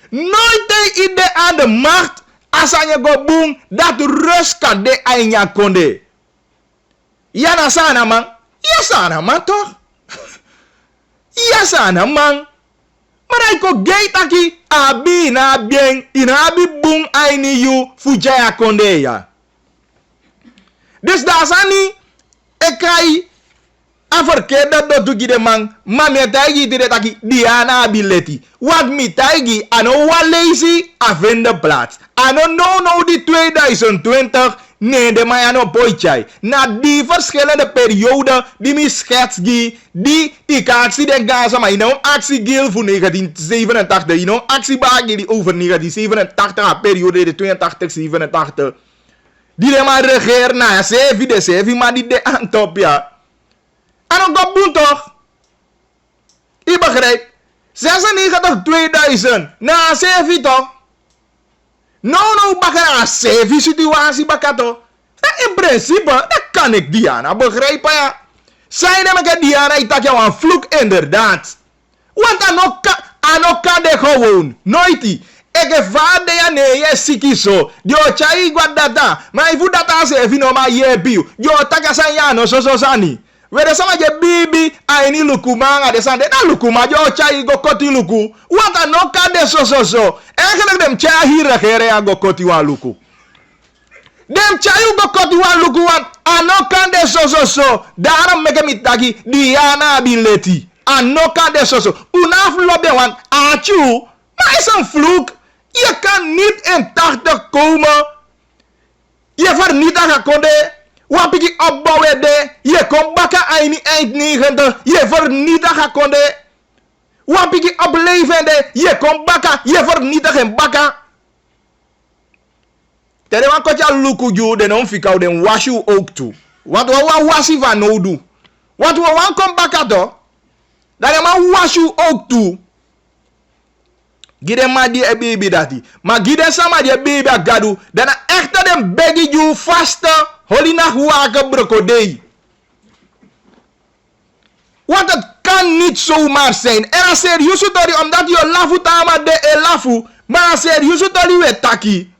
Nooit tegen aan de macht als aan je go boom dat rust kan de aan je konde. Ja na sana man. Ja sana man toch? Ja sana man. Maar ik ko gay taki abi na bien inabi boom aini you fujaya konde ya. Dus daar zijn niet ik krijg een verkeerde dat doe de man. Maar met taigi dire taki Diana ability. Wat met taigi ano wa lazy avende plaats. Ano no die 2020 nee de man boychai. Na die verschillende perioden die mi schets die ik actie de Gaza maar nou actie gil voor 1987. You know actie bagi die over 1987 periode de 82 87. Die de man regeer na de sevi maar die de antop ja. En dan komt boen toch. Je begrijpt. 96 2000. Na sevi toch? Nou baka na sevi situatie baka toch? In principe, dat kan ik Diana begrijpen ja. Zijn er met Diana, ik dacht jou een vloek inderdaad. Want aan kan de gewoon. Nooit. Ik heb vader ja nee, je ziek zo. Die ochai wat data. Maar ik voel dat als even no maar je biu. Je taka san ja no so sani. Wede sama je bibi aini luku manga de san de na luku ma je ochai go koti luku. Want aan kan de so. Eigenlijk dem cha hier gere ya go koti wa luku. Dem chayu go koti wa luku want aan kan de so. Daarom meke mitagi Diana ability. Aan kan de so. Unaf lobe want achu. Maar is een vloek. Je kan niet in 80 komen. Je vernietigt konde. Wat ik opbouwen de. Je komt bakken eind 90. Je vernietigt konde. Wat ik opleven de. Je komt bakken. Je vernietigt en bakken. Tere wan kotja luku ju. De non fika den washu ook toe. Want we wan wasi van nou doen. Want we wan kom bakken toch. Dat je man washu ook toe. Gide ma die baby dati. Maar gide sama die baby agadu. Dan echte den begi ju vaste. Holina huake brokodei. Want het kan niet zomaar zijn. En als serieus tori omdat je lafu tama de lafu. Maar als serieus tori we taki.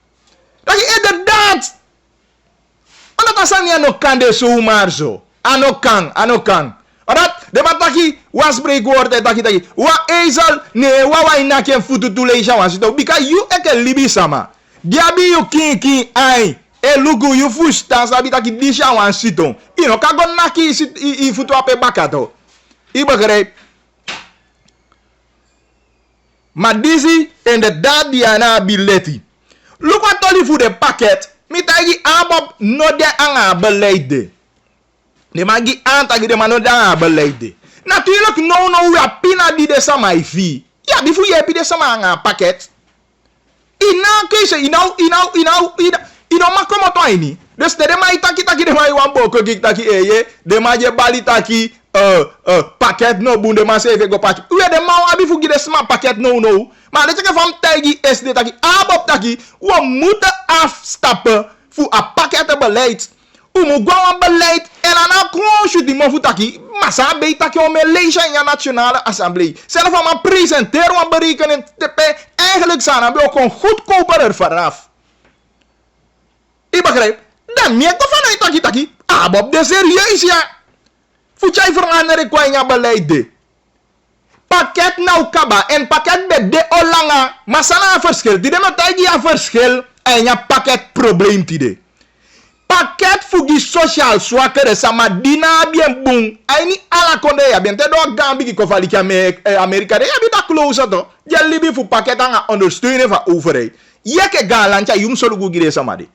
Dat je inderdaad. Omdat asan ya no kan de zomaar zo. Ano kan. Alright, de mataki was spreekwoord taki. Wa ezel ne wa inake futu tuleisha wasito. Because you eke libi sama. Diabi you kin ai. E lugu you fusta sabi taki disha wansito. Ino kagon naki i futu ape bakato. I begrijp. Maar disi inderdaad Diana ability. Look wat toli voor de pakket. Mitagi abob no de anga beleid. De magi antagi de mano da beleid. Natuurlijk no we pina di de sama ifi. Ja, bifu je pi de sama anga pakket. Ina kese ina makomo to ini. Dus de ma itaki de ma wan boko kik taki de ma je bali taki pakket no bunde ma seve go patch. We de ma abifu gi de sama pakket no. Maar dat je van tagi SD taki abob taki we moeten afstappen voor een pakketbeleid. Umu gwa beleid en aan konsu die mo taki massa be taki o Malaysia in nationale assemblee. Zelf aan presenteren wat berekenen TP eigenlijk zijn we ook een goedkoper vanaf. Ik begrijp. Dan meer dan vanuit taki. Abob de serieus ja. Fuchai veranderen kwa in beleid de. Pakket nou kaba en pakket be de olanga. Masana verschil. Die de metagi a verschil en ja pakket probleem tide. Pakket fugi social swakere sama dina bien boom. Aini ala konde ya bien te do gambi ki kofali ki Amerika de ya bi da close to. Je libi fu pakket anga ondersteunen van overheid. Jeke galantja yum solo gugire sama de.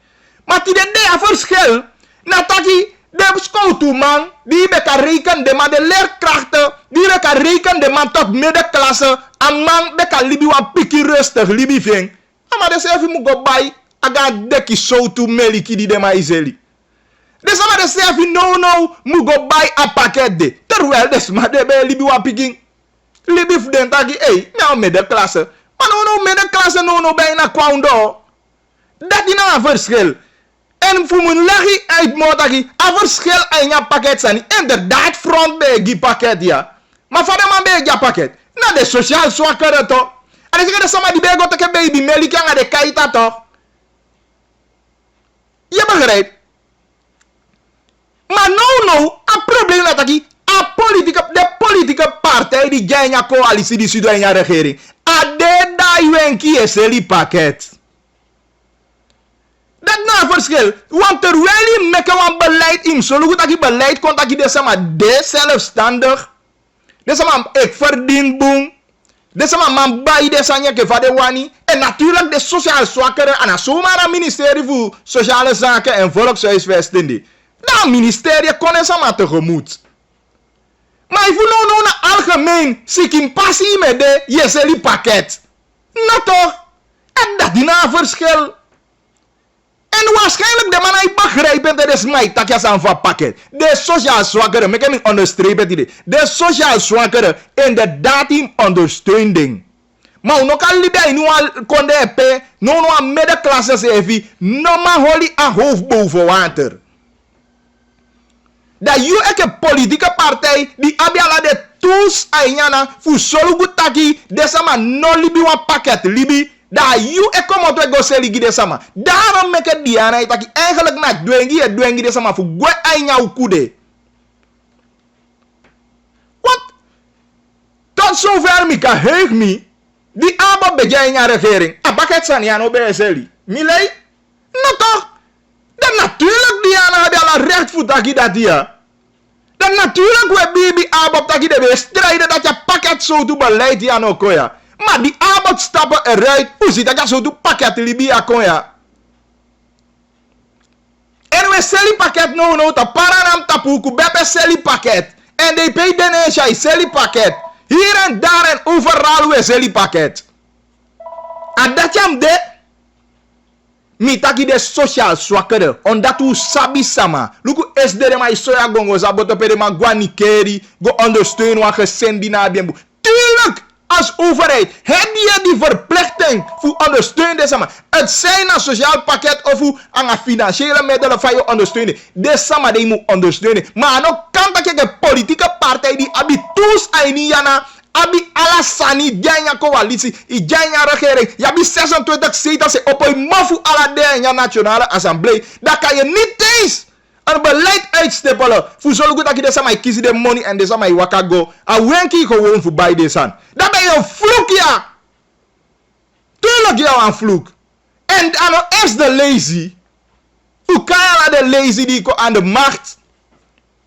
Maar tide de a verschil. Nataki de scoutu man die be kan rekenen de man de leerkrachten die be kan rekenen de man tot middenklasse een man be kan libi wan piki rustig libi ving. Maar de selfie moet go bij aga deki so to meliki di de ma izeli. De sama de selfie no moet go bij a pakket de. Terwijl de sma de be libi wan piki libi fden taki nou middenklasse. Maar no middenklasse no bijna kwaundo. Dat is nou een verschil. En voor mijn lagi uit motagi, a verschil aan je pakket zijn. Inderdaad, front bij je pakket, ja. Maar van de man bij je pakket. Na de sociaal zwakkere toch. En als je de sama die bij je teke baby melk aan de kaita toch. Je begrijpt? Maar no, een probleem dat ik de politieke partij die jij in je coalitie die stuurt in je regering. A de da je een kieseli pakket. Dat is een verschil. Want terwijl je met een beleid in zo goed dat je beleid komt dat je de sama de zelfstandig. De sama ik verdien boom. De sama man bij de sanje ke vade wani. En natuurlijk de sociaal zwakkere en zomaar een ministerie voor sociale zaken en volkshuisvesting. Dat ministerie kon er sama tegemoet. Maar ik voel nou naar algemeen ziek passie met de jeseli pakket. Nou toch? En dat is een verschil. En waarschijnlijk de man hij begrijpen dat is mij takjes aan van pakket. De sociaal zwakkeren, ik heb niet onderstrepen idee. De sociaal zwakkeren inderdaad in ondersteuning. Maar nog al libei nu al konde epe, no aan middenklasse zevi, no maar holi aan hoofd boven water. Dat je een politieke partij die abiala de tools ayana fu solugu taki desama no libi wan pakket libi. Dat you e kom out go seligi de sama. Daarom mek het diana itaki eigenlijk na dwengi de sama fu gwe aynya ukude. Wat? Tot zover mi ka heug mi. Die abo begin in regering. A pakket san ja no be seli. Milei? No toch? Dan natuurlijk diana heb al recht voor taki dat dia. Dan natuurlijk we bibi abo taki de be strijden dat je pakket zo toe beleid ja no koya. Maar die abot stappen eruit. Hoe zit dat zo toe pakket Libia kon ja? En we seli pakket no ta paranam tapuku bepe seli pakket. En de pay denesha seli pakket. Hier en daar en overal we seli pakket. En dat jam de mitaki de social zwakkere. Omdat u sabi sama. Luku esdere ma isoya gongo zaboto pede ma guanikeri. Go ondersteunen wa gesendi na biembu. Tuurlijk! Als overheid heb je die verplichting voor ondersteunen. Het zijn een sociaal pakket of een financiële middelen van je ondersteunen. Dit samen die moet ondersteunen. Maar nog kan dat je een politieke partij die abi toes ainiana, abi alasani, janya coalitie, janya regering, je abi 26 zetels op een mafu ala de nationale assemblée. Dat kan je niet eens een beleid uitstippelen. Voor zo goed dat je deze maar kiezen de money en deze maar waka go. En wenkie gewoon voorbij deze aan. Dat ben je een vloek, ja. Tuurlijk jou een vloek. En dan is de lazy. Hoe kan je aan de lazy die aan de macht?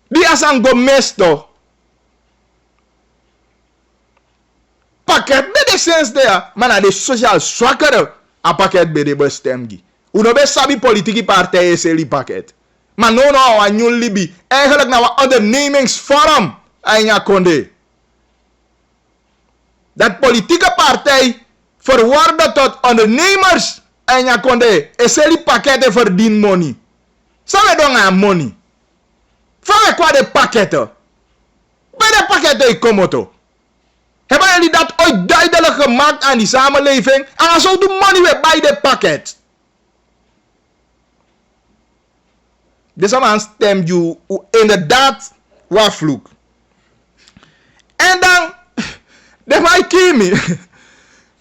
Die is aan gomesto. Pakket bij de sens daar. Maar naar de sociaal zwakkere. Een pakket bij de bestemgi. Hoe nou bij sabi politieke partijen is die pakket. Maar no, aan nieuw Libi. Eigenlijk naar een ondernemingsvorm. En ja, konde. Dat politieke partij verworden tot ondernemers. En ja, konde. Is die pakketten verdien money. Samen doen aan money. Van qua de pakketten. Bij de pakketten komen to. Hebben jullie dat ooit duidelijk gemaakt aan die samenleving? En dan zou de money weer bij de pakket. Deze man stemt je inderdaad wat vloek. En dan, de mij kimi.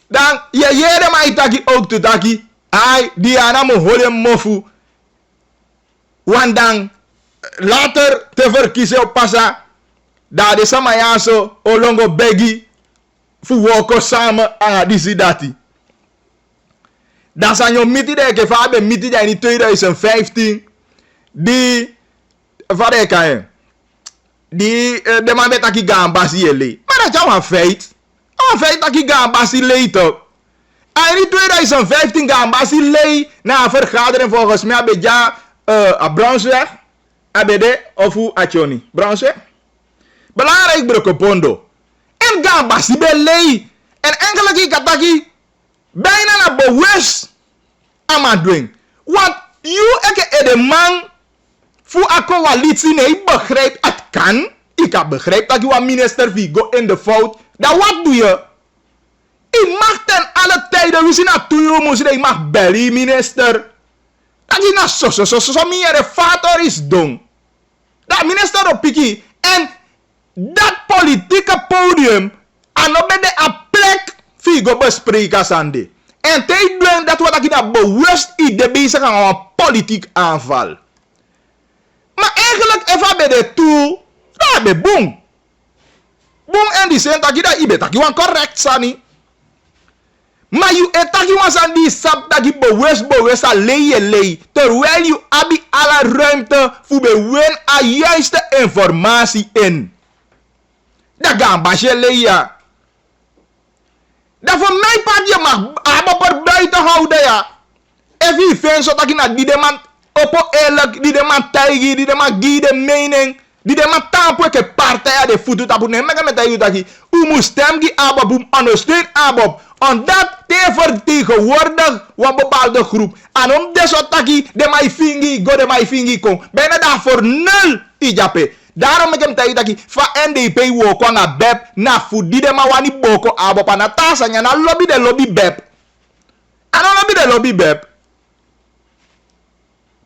Dan, je de mij taki ook te taki. Ai, die aan me holen mofu. Want dan, later te verkiezen op passa. Daar de samayaso, olongo begi. Fuwoko samen aan die dati. Dan zijn je miti de ke vabe miti de in 2015. Die wat ik kan die de man met aki gambasi ele. Maar dat is een feit. Een feit dat ik gambasi leed. En in 2015 gambasi leed na een vergadering volgens mij bij ja Brunsweg, ABD of Achoni. Brunsweg. Belangrijk brokopondo. En gambasi leed. En enkele keer kataki bijna naar bewust aan het doen. Want you eke de man voor een coalitie nee begrijpt het kan. Ik heb begrepen dat je een minister Vigo in de fout. Dan wat doe je? Je mag ten alle tijden, we zien dat je moet je mag bellen minister. Dat je nou zo meer factor is doen. Dat minister op piki. En dat politieke podium en op de plek Vigo bespreken sande. En tegen dat wat ik nou bewust idee bezig aan een politiek aanval. Maar eigenlijk even bij de tool, daar ben boom. Boom en die zijn dat je dat ibe dat je wan correct sani. Maar je etak je wan san die sap dat je bewust alleen. Terwijl je abi alle ruimte voor bewen aan juiste informatie in. Dat gaan basje leia. Dat voor mijn part je mag abapper buiten houden ja. Even fijn zodat je naar die demand op eerlijk, die de man tijgi, die de man die de mening. Die de matampo ke partij de futu tapu ne mega met ayu taki. U moet stem die ABOP, u ondersteun ABOP. Omdat te vertegenwoordig een bepaalde groep. En om deze taki de my fingi go de my fingi kom. Bijna daar voor 0 ijape. Daarom ik hem tayu taki fa NDP wo kwanga beb na fudi de ma wani boko ABOP na tasa nya na lobby de lobby beb. Ano lobby de lobby beb.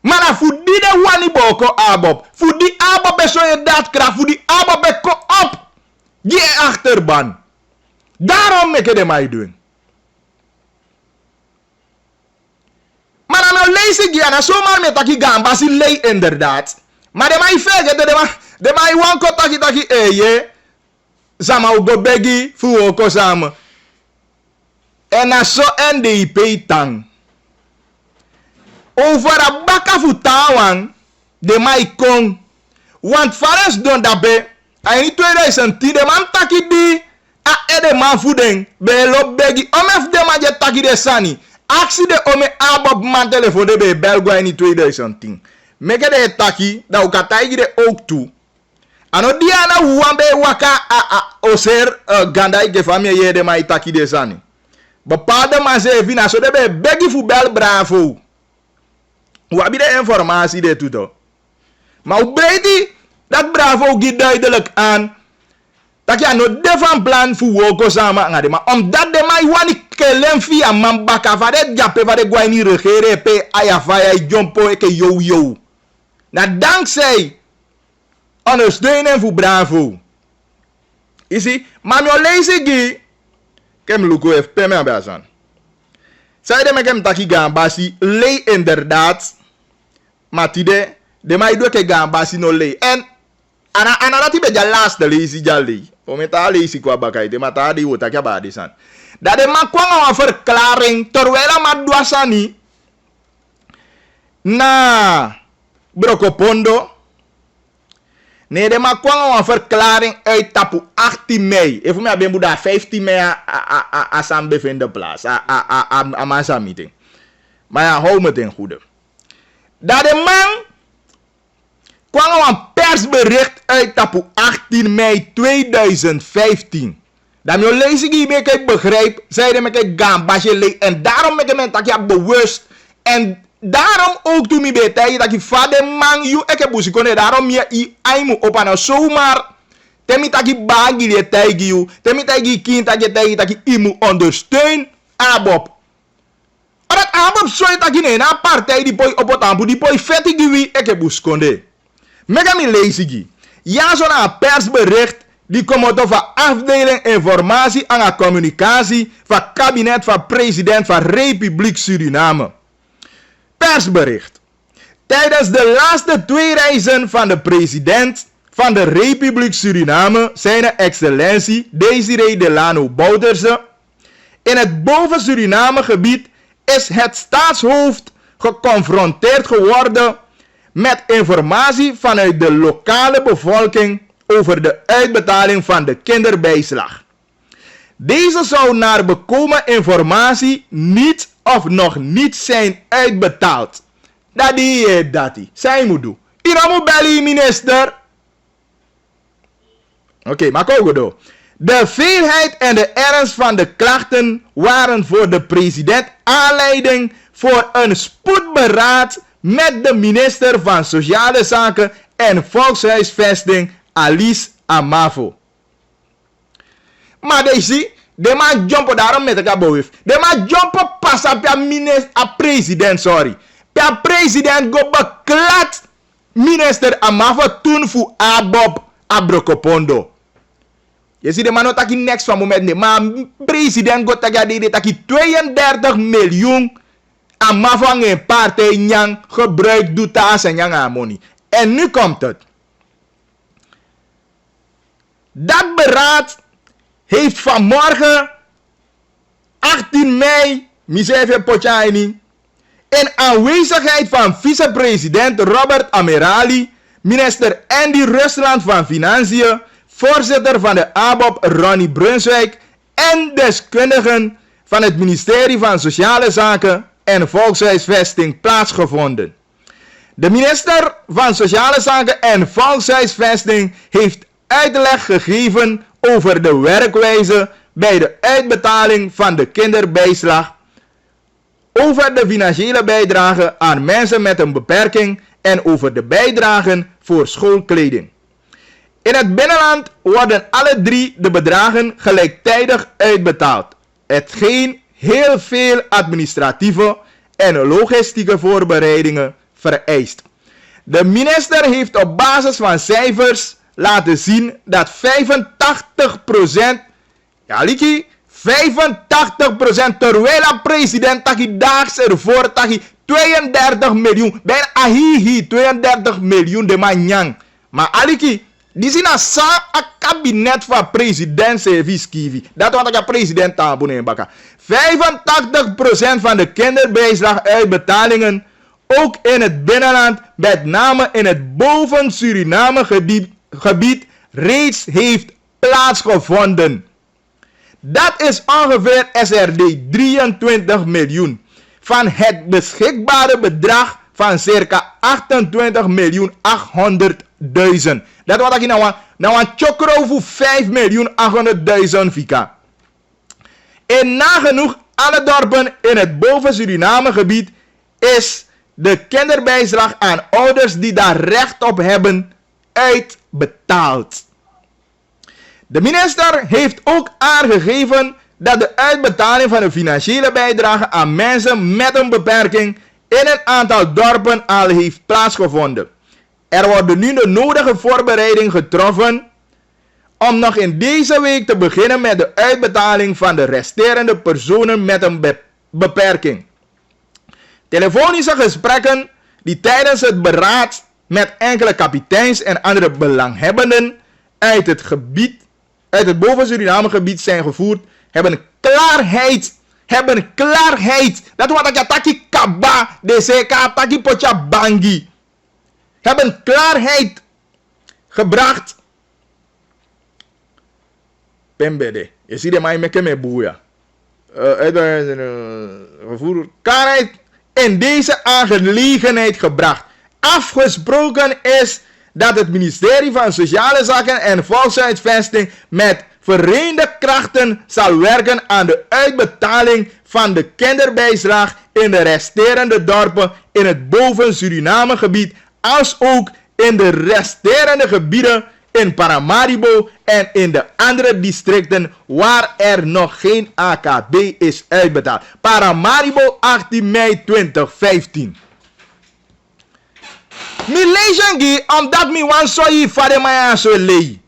Mana fudi de wani boko ABOP. Fudi ABOP is zo je dat kracht. Fudi ABOP is ko op. Die achterban. Daarom ik de mij doen. Maar dan lees ik ja, zomaar met taki gamba si lei inderdaad. Maar de mij vege de mij wanko taki je. Sama ugo begi fu oko samen. En na zo NDP tang. Over a baka fu tawang de mij kon. Want Fares don dabe. En in 2010 de man taki di. A de man voeding. Be lo begi. Omef de man je taki de sani. Actie de ome ABOP man telefoon de Belgwa in 2010. Meke de taki. Da u katai de ook toe. Ano diana wambe waka oser ganda ike famie ye de man taki de sani. Bepaalde man ze vina so de be begi fu bel bravo. Wabi de informatie de tuto. Maar hoe breed dat bravo giet duidelijk aan. Dat je no defan plan voor woko sama ngade. Maar omdat de mai wani kelem via man baka vade jape vade guaini regere pe ayafaya jompo eke yo. Na dankzij ondersteunen voor bravo. Isi, maar me lees ik kem luko heeft pe me abasan. Zij de mekem taki gambasi lei inderdaad. Matide de mai do ke gambasi no lei. En anarati be jalas de lei si jali. Ometa lei si kwa bakai de mata di wota kya ba san. Dat de man kwam een verklaring terwijl maar dwasani na Brokopondo. Nee, de man kwam een verklaring uit tapu 18 mei. Even me ben boeda 15 mei a sam bevinden plaats. A massa meeting. Maar ja, hou me ten goede. Dat de man kwam een persbericht uit tapu 18 mei 2015. Dat me lees ik hiermee, ik begrijp. Zeiden me kijk gambasje le. En daarom ben ik dat je bewust. En daarom ook toen me betekent dat je vader man you ik busi kon daarom je i aimu op aan zomaar. Temi dat je bagi le tegen you. Temi dat je kind dat je tegen dat je imu ondersteun ABOP. Dat ABOP zo dat je een partij die boy op het ambu die boy vet die wie ik busi kon. Mega me lees ik. Ja zo'n persbericht. Die komt over afdeling informatie en communicatie van kabinet van president van Republiek Suriname. Persbericht. Tijdens de laatste 2 reizen van de president van de Republiek Suriname, zijn excellentie Desiree Delano Bouterse, in het boven Suriname gebied is het staatshoofd geconfronteerd geworden met informatie vanuit de lokale bevolking over de uitbetaling van de kinderbijslag. Deze zou naar bekomen informatie niet of nog niet zijn uitbetaald. Dat die dat. Zij moet doen. Iramu beli minister. Oké, maar kogo. De veelheid en de ernst van de klachten waren voor de president aanleiding voor een spoedberaad met de minister van Sociale Zaken en Volkshuisvesting Alice Amavo. Maar deze, de ma jumpo daarom met elkaar boven. De ma jumpo pas op minister, a president, sorry. Per president go beklat minister Amavo toen voor ABOP Brokopondo. Je ziet de man ook niks van moment nee. Maar president go taki 32 miljoen Amavo een partij nyang gebruik doet taas en nyang amoni. En nu komt het. Dat beraad heeft vanmorgen 18 mei, Misefe Pochaini, in aanwezigheid van vicepresident Robert Amerali, minister Andy Rusland van Financiën, voorzitter van de ABOP Ronnie Brunswijk en deskundigen van het ministerie van Sociale Zaken en Volkshuisvesting plaatsgevonden. De minister van Sociale Zaken en Volkshuisvesting heeft uitleg gegeven over de werkwijze bij de uitbetaling van de kinderbijslag, over de financiële bijdrage aan mensen met een beperking en over de bijdragen voor schoolkleding. In het binnenland worden alle 3 de bedragen gelijktijdig uitbetaald, hetgeen heel veel administratieve en logistieke voorbereidingen vereist. De minister heeft op basis van cijfers laten zien dat 85%, ja Liki, 85%, terwijl de president taki daags ervoor taki 32 miljoen, bijna ahihi 32 miljoen de manyang. Maar Aliki, die zijn een kabinet van president service kiwi. Dat wat ik president taboen baka. 85% van de kinderbijslaguitbetalingen, ook in het binnenland, met name in het boven Suriname gebied, reeds heeft plaatsgevonden. Dat is ongeveer SRD 23 miljoen van het beschikbare bedrag van circa 28 miljoen 800.000. Dat wat ik nou een chokro voor 5 miljoen 800.000 vika. In nagenoeg alle dorpen in het boven Suriname gebied is de kinderbijslag aan ouders die daar recht op hebben uitbetaald. De minister heeft ook aangegeven dat de uitbetaling van de financiële bijdrage aan mensen met een beperking in een aantal dorpen al heeft plaatsgevonden. Er worden nu de nodige voorbereidingen getroffen om nog in deze week te beginnen met de uitbetaling van de resterende personen met een beperking. Telefonische gesprekken die tijdens het beraad met enkele kapiteins en andere belanghebbenden uit het boven Suriname gebied zijn gevoerd, hebben klaarheid. Dat wat ik ataki kaba, de ataki pocha bangi. Hebben klaarheid gebracht. Pembede. Je ziet de mij met me boeia. Gevoerd klaarheid in deze aangelegenheid gebracht. Afgesproken is dat het ministerie van Sociale Zaken en Volkshuisvesting met vereende krachten zal werken aan de uitbetaling van de kinderbijslag in de resterende dorpen in het boven Suriname gebied, als ook in de resterende gebieden in Paramaribo en in de andere districten waar er nog geen AKB is uitbetaald. Paramaribo 18 mei 2015. Mi lejangi omdat mi wan soyi fade maya so lei.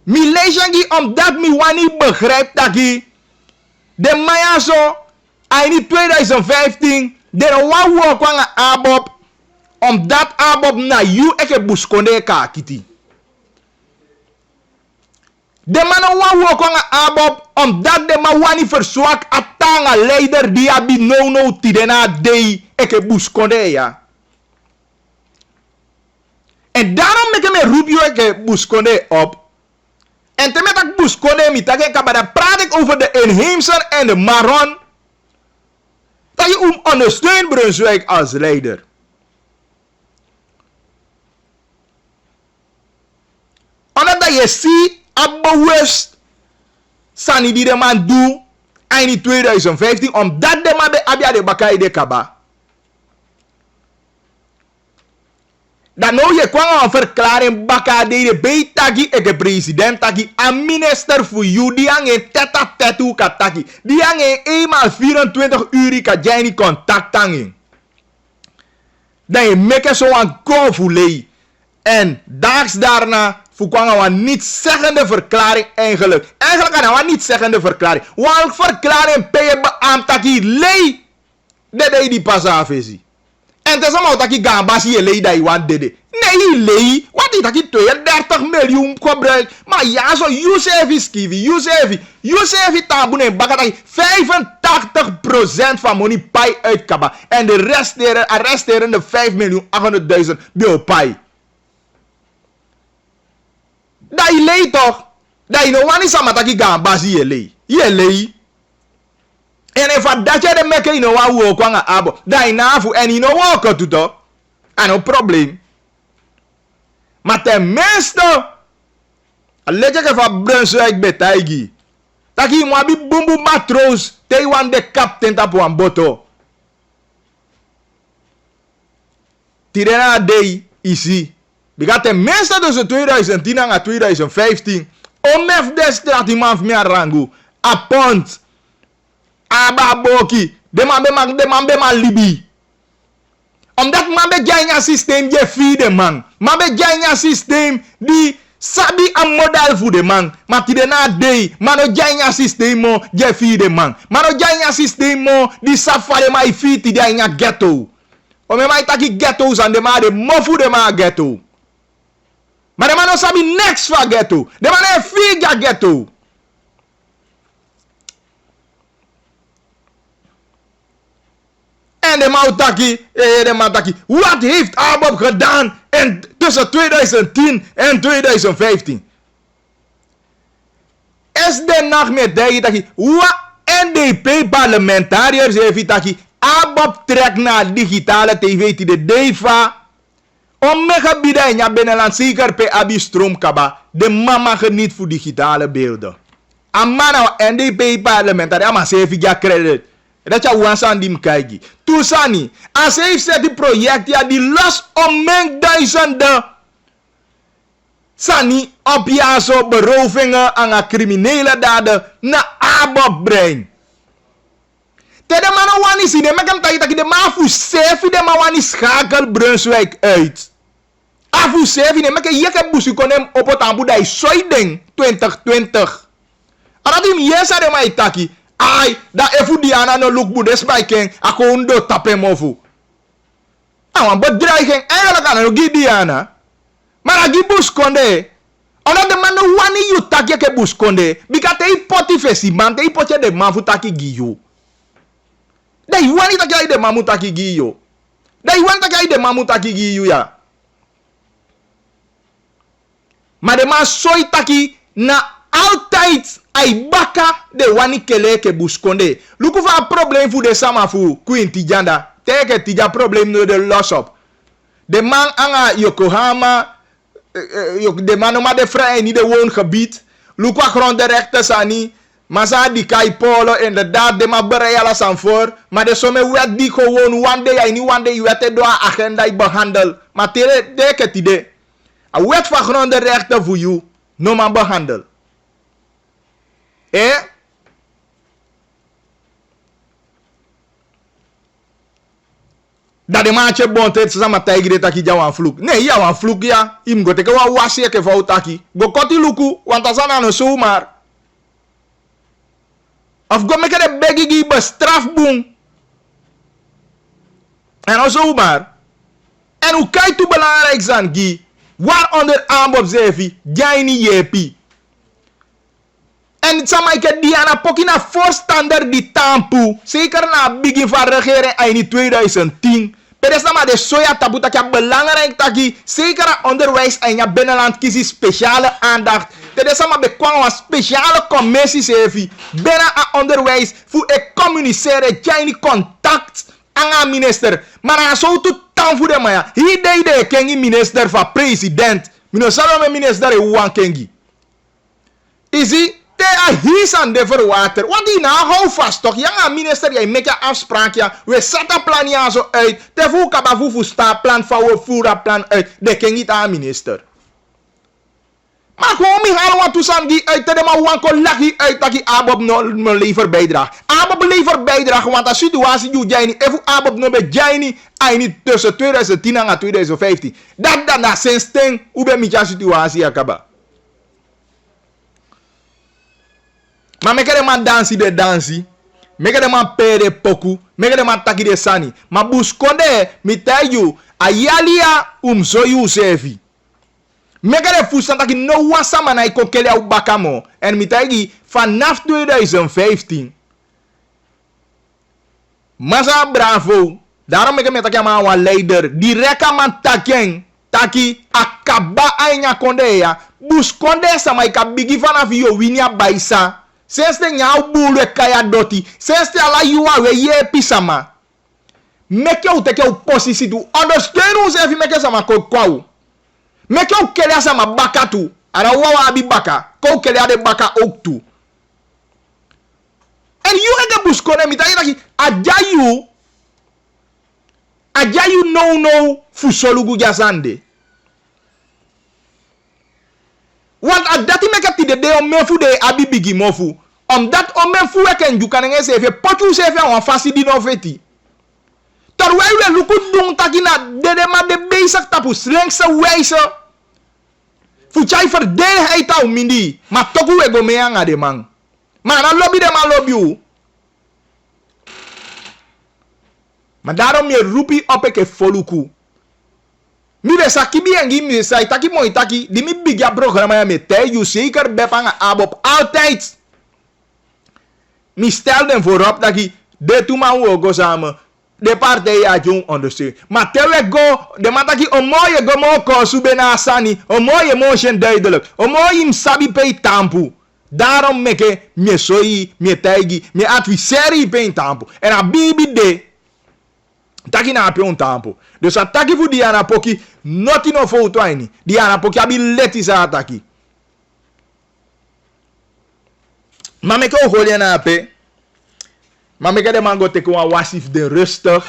Mi lejangi omdat mi wani begrijpt dat de maya so in 2015 de wan wo kwanga abob omdat abob na you eke buskonde ka kiti. De man wan wo kwanga abob omdat de man wani verswak atanga leider die abi no tidena dei eke buskonde ya. En daarom meke me roep je eke buskonde op. En te met dat buskonde mitake kabada praat ik over de inheemser en de Maron. Dat je ondersteunt Brunswijk als leider. Omdat je ziet, abbewust, sani die de man doet, in 2015, omdat de man bij Abia de Bakai de Kaba. Dan nou je kwam een verklaring Baka de Beitagi en de president Taki, een minister voor jou, die aan een teta-tetu kataki, die aan een eenmaal 24 uur kan jij niet contact hangen. Dan je meke zo aan konfulei. En daags daarna kwam een niet-zeggende verklaring eigenlijk. Eigenlijk kan een niet-zeggende verklaring. Want verklaring pe beamtaki lei. Dede die pas afezi. En het is allemaal dat je gambas je lei dat je want dede. Nee, lei. Wat is dat je 32 miljoen gebruikt. Maar ja, zo Youssef is kiwi. Youssef is taboen en bakataki. 85% van money pai uit kaba. En de resterende 5 miljoen 800.000 bil pai. Dat je lei toch? Dat je no wani samataki gambas je lei. Je lei. En if dat je de meke ino wa wo kwanga abo, da inafu en ino wo ko tuto. Ano probleem. Maar tenminste, aletje ke van Brunswijk betaigi. Taki mwabi bumbu matroos, te wan de captain tapu wan boto. Tirena day isi. Bika tenminste tussen 2010 en 2015, omef de strati man vmia rangu. A pont. Ababoki. De man be man libi. Omdat man be janya systeem je fi de man. Man be janya systeem di sabi a model voor de man. Maar ti de na day. Man o janya systeem mo je fi de man. Man o janya systeem mo di safari ma i fi ti de anya ghetto. O me mai taki ghettos and de ma de mofu de ma ghetto. Maar de man no sabi next for ghetto. De man e fi ghetto. En de Mautaki, wat heeft ABOP gedaan tussen 2010 en 2015? Is de nacht met die wat NDP-parlementariërs heeft taki, ABOP trekt naar digitale tv die de DEVA. Om me gebieden in je binnenland zeker per abi stroomkaba, de mama geniet voor digitale beelden. Amana NDP-parlementariër, ama zeven jaar credit. Dat je wansa aan die mkaigi. Toesani, als hij zet die project ja die los om duizenden sani op ja zo berovingen aan criminele daden na ABOP brein. Te de man wani si de mekem taki de man fu sefi de man wani schakel Brunswijk uit. Afu sefi de mekem yeke busu konem opotambu dai soideng 2020. Aradim yesa de man itaki. Ai, da efu diana no look budes by king, ako undo tape mofu. Awan bedreiging eigenlijk aan no Diana. Maar agi buskonde. Ona de man no wani yu taki ke buskonde. Bika te ipoti fesi man, te ipoche de man fu taki giyo. De wani taki de man fu taki giyo. De wani taki de man fu taki giyo ya. Maar de man soi taki na altijd ai baka de wani kele ke buskonde. Luku va probleem voor de sama fu Queen Tijanda. Teke tija probleem no de los op. De man anga Yokohama de man ma de vrij niet de woongebied. Luku grond de rechters ani. Masa di kai polo inderdaad de ma bereala san voor. Maar de somme wet die gewoon one day you wet do agenda i behandel. Maar teke tide. A wet van grond de rechter voor you. No man behandel. Dat de maatje bont het sama taigre taki ja wan vloek. Nee, ja wan vloek ja. Im go teke wan wasi ke fout taki. Go koti luku want asana no so maar. Of go meke de begi gi bestraf boom. En also maar. En hoe kijk toe belangrijk zijn gi. Waaronder ABOP zevi jaini yepi. En sama ik die aan een pokina voorstander die tampu. Zeker na begin van regering in 2010. Per sama de soja tabu tak belangrijk taki. Zeker onderwijs en je binnenland kiezen speciale aandacht. Ter sama bekwam een speciale commissie sevi. Binnen aan onderwijs voor ik communiceren jani contact aan minister. Maar aan zo toe tam voor de maya. Hier deed de kengi minister van president. Minister met minister e wan kengi. Isi te his aan de verwater. Want die nou hou vast toch. Ja, minister, jij maakt een afspraak. Ja. We zetten plan ja zo uit. Te voel kaba voel staaplan van voeren plan uit. De ken niet aan minister. Maar gewoon mi halen wat toestand die uit. Te de maar wanko lagi uit dat die ABOP no lever bijdrage. ABOP lever bijdrage. Want de situatie die jij niet. Even ABOP no bij jij niet. Hij niet tussen 2010 en 2015. Dat sinds ten. Hoe ben je situatie akaba. Maar meke de man dansi de dansi. Meke de man pere poku. Meke de man taki de sani. Maar buskonde mitayu ayalia umzoyu sevi. Meke de fusan taki no wasama na ikokele au bakamo. En mitayi vanaf 2015. Masa bravo. Daarom meke me taki ama wa leider. Direka man takeng. Taki akaba ainya konde ya. Buskonde sama ikabigi vanaf yo winia baisa. Since the nyau bulu kaya doti. Since the ala yuwa we ye pisama. Make you take your position to understand who's if you make sama ko kwau. Make you kele sama baka tu. Ara wawa abi baka. Ko kele ade baka ook tu. And you ega buskone mita yaki ajayu no fusolugu jasande. Want a dati make ti de o mefu de abi bigi mofu. Dat o mefu weken ju kanenge sefe potu sefe wan fasi di no feti. Terwijl we luku dung takina de ma de bezig tapu slengse wijze. Fuchai verdedigheid au mindi. Ma toku we go meanga de man. Maar dan lobby de man lobby u. Maar daarom je roepi op eke voluku. Mi we saki bi engi mi sai taki moi taki. Di mi bigya programma ya me te. You zeker bepanga abop altijd. Mi stel den voorop taki. De tu man wo go samen. De partij ja jong ondersteunen. Maar terwijl go, de man taki o mooie go mo ko sube na sani. O mooie motion duidelijk. O mooie im sabi pay tampu. Daarom meke me soi, me taigi, me adviseri pay tampu. En a bibi de. Taki na api on tampu. Dus a taki fu di anapoki. Noti no foto aini. Di anapoki abi leti sa ataki. Maar meke o holi na api. Maar ik heb de man go wasif de rustig.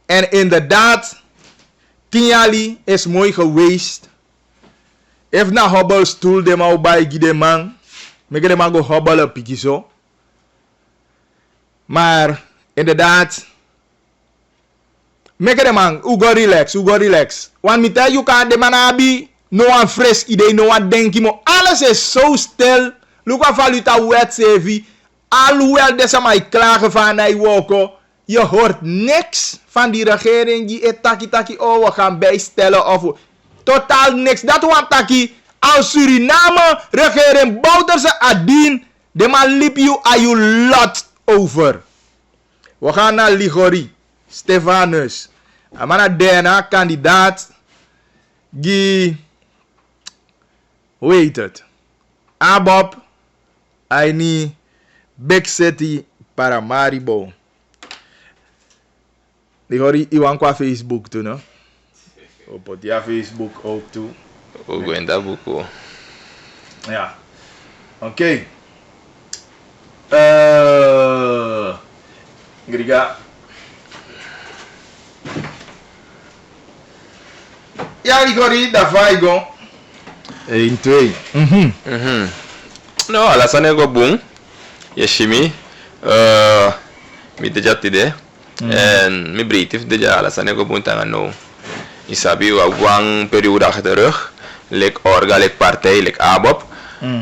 En inderdaad, 10 jaar is mooi geweest. If na hobbel stoel de man bij de man. Ik heb de man go hobbelen piki zo. Maar inderdaad, ik heb de man u go relax. Want me tell you kan de man abi no one fresh idee, no one denki mo. Alles is zo stil. Look wat valuta wet sevi. Alhoewel deze mij klagen van hij woko, je hoort niks van die regering die het taki oh we gaan bijstellen of totaal niks. Dat want taki als Suriname regering Bouterse adien, de man liep you a you lot over. We gaan naar Ligori, Stefanus, amana dena kandidaat die hoe heet het? Abob, hij niet. Big City Paramaribo. Die hoor je iwan qua Facebook toen, no? Op ja Facebook ook toe. Ook in dat boek. Ja. Oké. Griga. Ja, die hoor je, daar vai go. 1, 2. No, alasannya go boom. Yeshimi, mi deja tide, en mi brief deja alasannya go buntangan no. Isabi wa wang periode achter de rug, lek orga, lek partij, lek abob.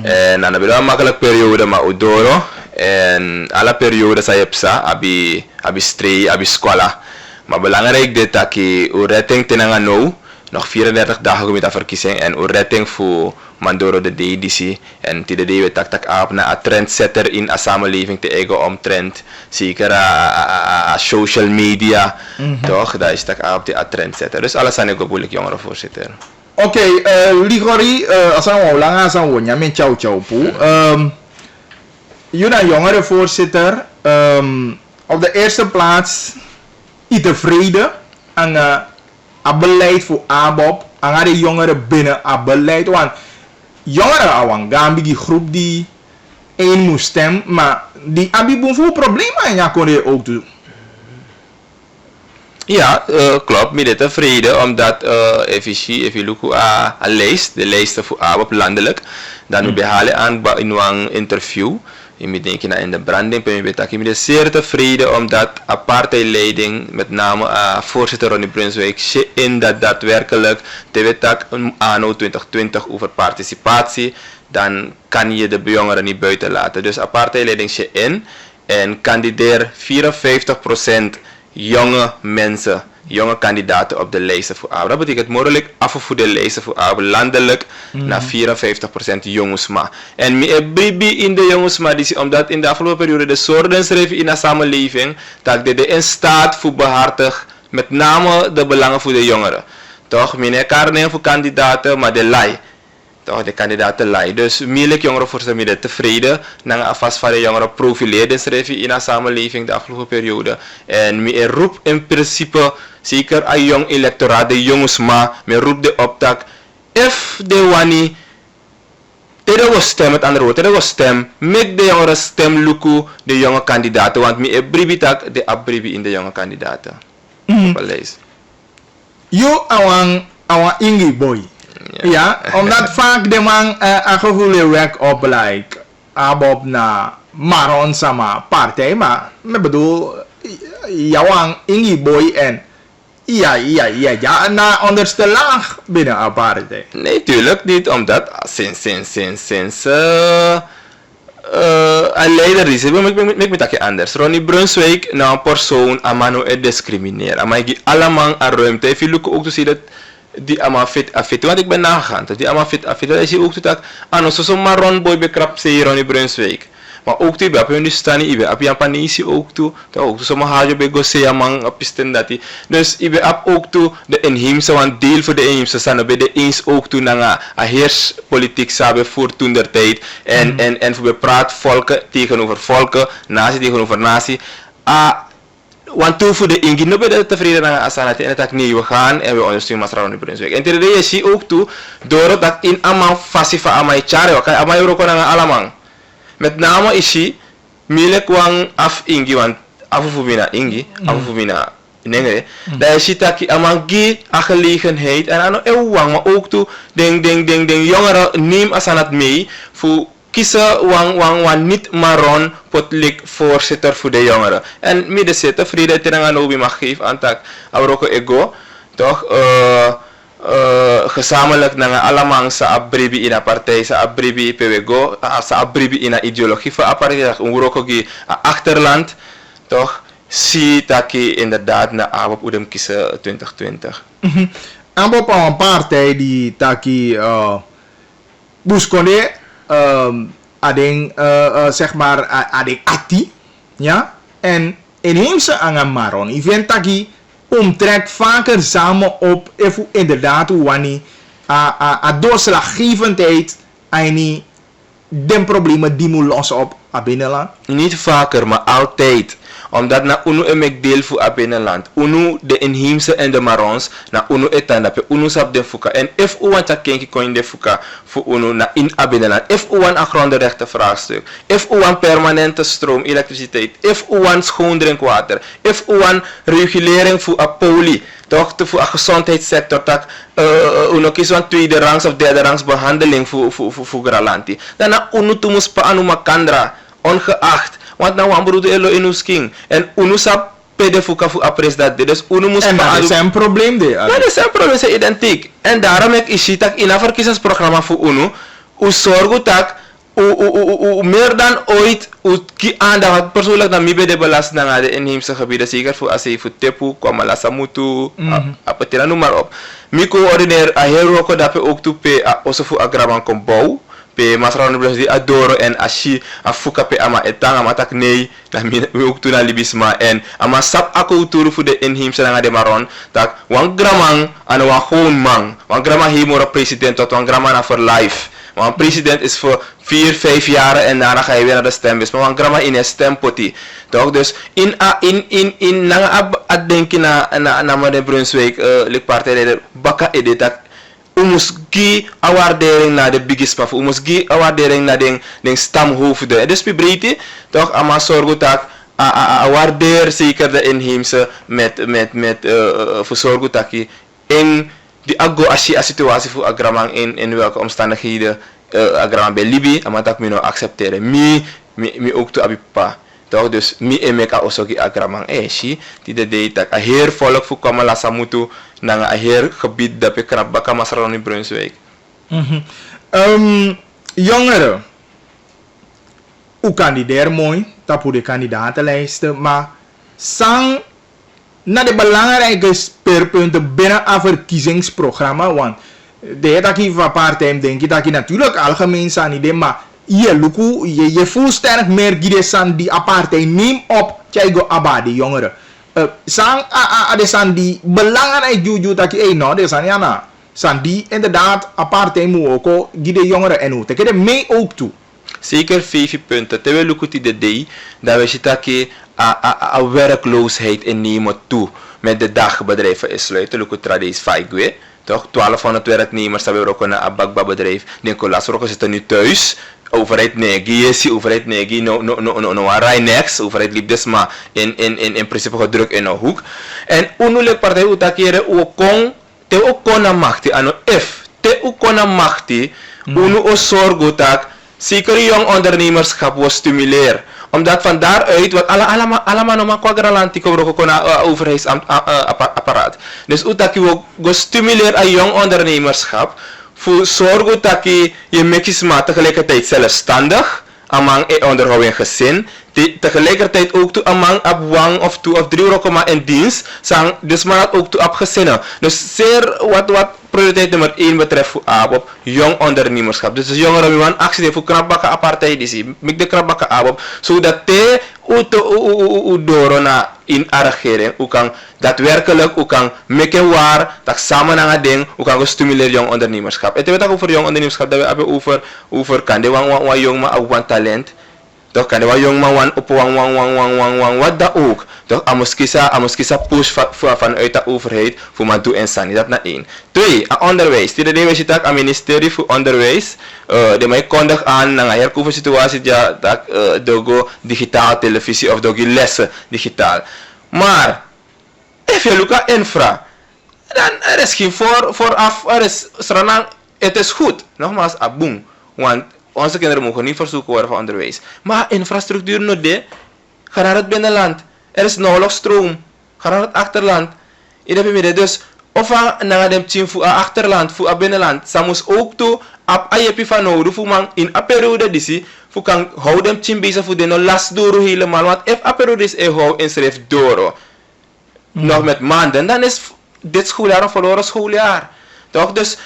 En dan hebben we een makkelijk periode maar udoro. En alle periode sa yepsa, abi stray, abi squala. Maar belangrijk dit dat je redding tenangan no. Nog 34 dagen met de verkiezing en een redding voor Mandoro de DDC. En die we tak op naar een trendsetter in de samenleving te eigen omtrent. Zeker social media. Toch? Dat is tak op die trendsetter. Dus alles aan ik bedoel jongere voorzitter. Oké, Ligori, als we lang aan zijn wonen, met ciao poe. Jullie jongere voorzitter. Op de eerste plaats, tevreden aan beleid voor ABOP. Aan de jongeren binnen het beleid. Want jongeren aan Gambi, die groep die één moest stemmen, maar die hebben veel problemen en ja, kon je ook doen. Ja, klopt. Ik ben tevreden omdat even look à de lijst voor ABOP landelijk. Dan we halen aan in een interview. Ik denk in de branding, ik ben zeer tevreden omdat de partijleiding, met name voorzitter Ronnie Brunswijk, in dat daadwerkelijk de anno 2020 over participatie, dan kan je de jongeren niet buiten laten. Dus de partijleiding zit in en kandideer 54% jonge mensen, jonge kandidaten op de lijsten voor ABO. Dat betekent mogelijk af voor de lijsten voor ABO landelijk naar 54% jongensma. En bribi in de jongensma, omdat in de afgelopen periode de zorgen schreef in de samenleving, dat de in staat voor behartig, met name de belangen voor de jongeren. Toch, meneer Karnen voor kandidaten, maar de lei. toch de kandidatenlijn. Dus meerlijk jongeren voor zijn tevreden naar vast van de jongeren profileerdingsrevi in de samenleving de afgelopen periode. En men roept in principe zeker aan jong electoraat, de jongens maar, men roept de optak, if de wani Tede was stem, met andere woorden, tede was stem. Make de jongeren stem luku de jonge kandidaten, want mi abribi tak de abribi in de jonge kandidaten. Yo awan ingi boy. Ja, omdat vaak de man een gevoel werk op like abob na maron sama partij, maar me bedoel jouw ingi boy en ja, na onderste laag binnen een partij. Nee, tuurlijk niet, omdat sinds een leider is, ik ben dat anders. Ronnie Brunswijk, nou een persoon, een man die discrimineert. Maar ik allemaal een ruimte. If je lukt ook te zien dat die allemaal fit, want ik ben nagegaan. Dus die allemaal fit, dat is ook te tak. Ano, zo'n maron boy bekrap zei Ronnie Brunswijk. Maar ook die bij hun staan niet, heb je een panisi ook toe, ook zo maar haal je bij gosse man op pisten dat die. Dus je hebt ook toe de inheemse, want deel voor de inheemse staan bij de eens ook toe naar een heerspolitiek samen voor toen der tijd en voor praat volken tegenover volken, natie tegenover natie. Want toen voor de ingi no ben je tevreden naar Asanati en dat nee we gaan en we ondersteunen Masra Ronnie Brunswijk. En tegen de je ook toe door dat in allemaal fasifa amai chare, kan amai roko naar allemaal. Met name is hij milik wang af ingi want afufumina ingi afufumina nengere dat is hij taki amangi a gelegenheid en ano wang maar ook toe ding jongeren neem asanat mee voor kiezen wang niet maron potlik voorzitter voor de jongeren en middenzitter vrede terang obi mag geven aan tak auroko ego toch gezamenlijk naar allemaal sa abribi in een partij, sa abribi PWGO, sa abribi in een ideologie van apartheid, dat ongerokogi achterland, toch? Zie dat je inderdaad naar Abop Udem kiezen 2020. Abop een partij die taki buskonde ading zeg maar ading ati, ja, en inheemse angamaron, event taki omtrekt vaker samen op even inderdaad wanneer a doorslaggevendheid en de problemen die moet lossen op a binnenland? Niet vaker, maar altijd. Omdat na unu emek deel voor a binnenland. Unu de inheemse en de marons na unu etandape. Unu sap de fuka. En if u want a kenki koin de fuka voor unu na in a binnenland. If u want a grondrechten vraagstuk. If u want permanente stroom, elektriciteit. If u want schoon drinkwater. If u want regulering voor a poli. Toch voor a gezondheidssector. Tak unu kies want tweede rangs of derde rangs behandeling voor gralanti. Dan na unu tumus pa anu makandra. Ongeacht. Want nou ambroed elo in ons king. En unu sap pede fuka fu apres dat. Dus unu mus en dat is een probleem de. Ja, dat is een probleem, is identiek. En daarom ik is dat in een verkiezingsprogramma voor unu. U zorgt dat meer dan ooit ki aandacht persoonlijk dan bij de belasting naar de inheemse gebieden. Zeker voor als je voor Tepu, Kwamala Samutu, apetela noem maar op. Miko ordinair a heel roko dat we ook toe pe also voor agraban kon bouwen. Pe Masra Ronnie Brunswijk adoro en ashi afuka pe ama etang ama tak nee na we ook toen alibisma en ama sap akulturu voor de inheemse na de maron tak wan gramang en wan gewoon man wan grama hemora president tot wan grama na for life wan president is voor 4-5 jaar en daarna ga je weer naar de stembus maar wan grama in een stempoti toch dus in na denken na Ronnie Brunswijk likpartij baka editak umusgi awaardering naar de biggest paf, umusgi awaardering naar de stamhoofden. Dus breedte toch ama zorgen dat awaardeer zeker de inheemse met verzorgen dat je in die aggo als situatie voor agramang in welke omstandigheden agramang bij Libi, ama dat me nou accepteren. Mi ook te abipa. Toch dus mi emeka osogi agramang eshi die de date dat a heer volk voor Kwamala Samutu naar een heer gebied dat ik knap baka Masra Ronnie Brunswijk. Jongeren, u kandideer mooi, dat voor de kandidatenlijsten, maar sang naar de belangrijke speerpunten binnen een verkiezingsprogramma, want de heer dat ik van partij denk ik dat ik natuurlijk algemeen zijn idee, maar je voelt sterk meer gidesan die apartheid neem op tjaigo abadi jongeren. Sang adesan die belangrijk juju dat je no desan yana Sandy inderdaad apart moet ook de jongeren en hoe. Te mee ook toe. Zeker 5 punten. Terwijl lukt de day dat we zitten a werkloosheid in nemen toe met de dagbedrijven is sluiten. Lukt traditie 5 weer. Toch? 1200 werknemers hebben we ook een bakbedrijf. Nicolas Rokke zitten nu thuis. Overheid negi, overheid negi, no Rijnex, overheid liep dus maar in principe gedrukt in een hoek. En unulik partij utakere ukong, te ukona machti, ano if, te ukona machti, unu o zorgo tak, zeker jong ondernemerschap was stimuleren. Omdat van daaruit, wat allemaal nog kwadralanti komen naar overheidsapparaat. Dus utaki we stimuleren aan jong ondernemerschap. Voor zorgen dat je mexisma tegelijkertijd zelfstandig, amang onderhouding gezin, tegelijkertijd ook toe amang op 1 of 2 of 3 euro in dienst, dus maar ook toe op gezinnen. Dus zeer wat prioriteit nummer 1 betreft voor ABOP, jong ondernemerschap. Dus de jongeren die een actie voor krabbakken apartheid is, met de krabbakken ABOP, zodat te udoro na in regering, u kan daadwerkelijk, u kan maken waar, dat samen aan het ding, u kan stimuleren jong ondernemerschap. En we over jong ondernemerschap, dat we hebben over kan de wan jong maar ook talent. Toch kan de wan jong maar wan op wan wat dat ook. Toch amuskisa push vanuit de overheid voor maar doen en sani. Dat na 1. 2. Onderwijs. Die de we zitten aan ministerie voor onderwijs. De mij kondig aan na een herkoven situatie dat dogo digitaal televisie of dogo lessen digitaal. Maar if je look at infra, dan er is geen vooraf, er is het is goed. Nogmaals, aboom. Want onze kinderen mogen niet verzoeken worden van onderwijs. Maar infrastructuur nog de, ga naar het binnenland. Er is nauwelijks stroom. Ga naar het achterland. Dus of naar de team voor het achterland, voor het binnenland. Ze moest ook toe op ayepi van nodig voor man in een periode die voor kan houden team bezig voor de no last door helemaal. Want if een periode is inschrijft door nog met maanden, dan is dit schooljaar een verloren schooljaar. Toch? Dus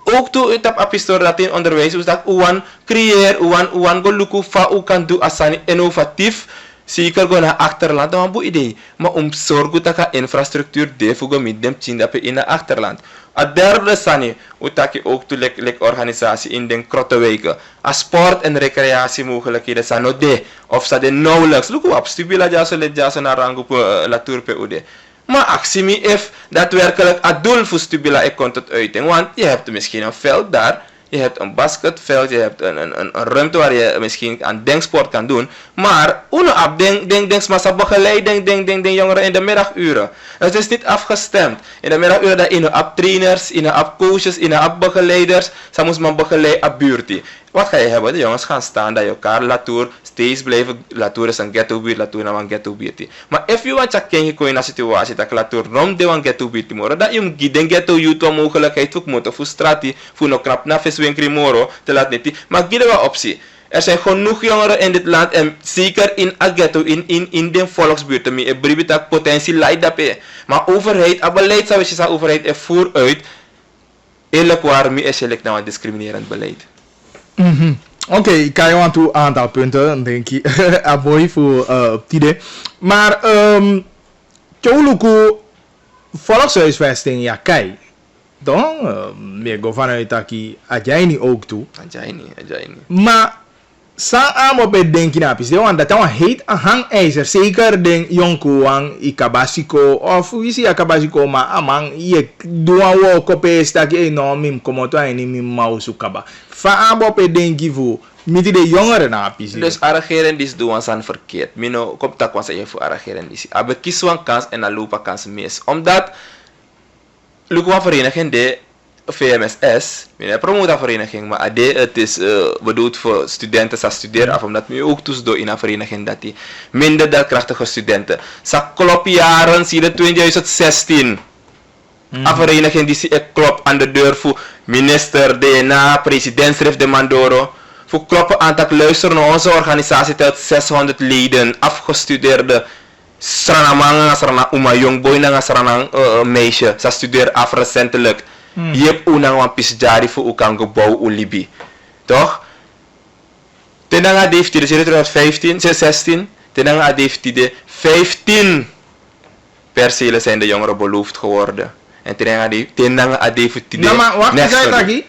ook toe het op apistoor dat in onderwijs is dat uwan creëer, uwan go luku fa u kan doen als innovatief. Zeker go naar achterland, dat is een goed idee. Maar om zorgen dat de infrastructuur de voor met dem tien in het achterland. Het derde sani, utaki ook toe lek organisatie in den krottenwijken. Als sport- en recreatiemogelijkheden zijn nog de, of ze de nauwelijks. Look op, stubila jaso let jaso naar rang op la tour pe ude. Maar actie me if daadwerkelijk het doel voor stubila ik komt tot uiting. Want je hebt misschien een veld daar. Je hebt een basketveld, je hebt een ruimte waar je misschien aan denksport kan doen. Maar denkmassa begeleiding, denk jongeren in de middaguren. Het is niet afgestemd. In de middaguren dat in de trainers, in de coaches, in de begeleiders. Ze moest man begeleiden op buurtie. Wat ga je hebben? De jongens gaan staan dat je elkaar Latour steeds blijven. Latour is een ghetto-buurt, Latour is een ghetto-buurt. Maar if je want je kijkt in een situatie dat Latour rond de ghetto-buurt moro, dat je een ghetto-youth een mogelijkheid voor moeten voor strati, voor een knap na viswinkri moro, te laten niet. Maar giet er wel optie. Er zijn genoeg jongeren in dit land en zeker in een ghetto, in de volksbuurten, met een brief dat potentie leidt daarbij. Maar overheid, het beleid zou je overheid er vooruit, eerlijk waar, meer is je nou een discriminerend beleid. Oké, ik kan je aan een aantal punten, denk ik. Aboy voor tide. Maar, Tjoluku, volkshuisvesting, ja, kijk. Dan, meer go vanuit taki, adjai niet ook toe. Adjai niet. Maar, sa amo pe denki na pis, want dat een heet een hangijzer. Zeker den jonko wang ikabasiko, of wie zie ikabasiko, maar amang, je doe een walk op is, dat je no mim komoto en niet mim mausu kaba. Fa amo pe denki voor, met de jongeren na pis. Dus arrangeren die doen aan verkeerd. Mino, komt dat was je voor arrangeren die. Aber kies een kans en dan lopen kans mis. Omdat, Lukwa vereniging de VMSS, mijn promotor vereniging, maar het is bedoeld voor studenten die studeren af, omdat we ook tussendoor in een vereniging dat die minder daadkrachtige studenten. Sa klopt jaren, zie je 2016. Een vereniging die klopt aan de deur voor minister, DNA, president schrift de Mandoro. Voor kloppen aan dat luisteren naar onze organisatie telt 600 leden, afgestudeerde. Sranamanga, sarana uma jong boy na sarana meisje, sa studeer af recentelijk. Je hebt unang wan pisjari voor ukang gebouw ulibi. Toch? Tenanga heeft de 2015, 16, tenanga heeft de 15 percelen zijn de jongeren beloofd geworden. En tenang ade voor tide. Nou, maar wacht eens uit,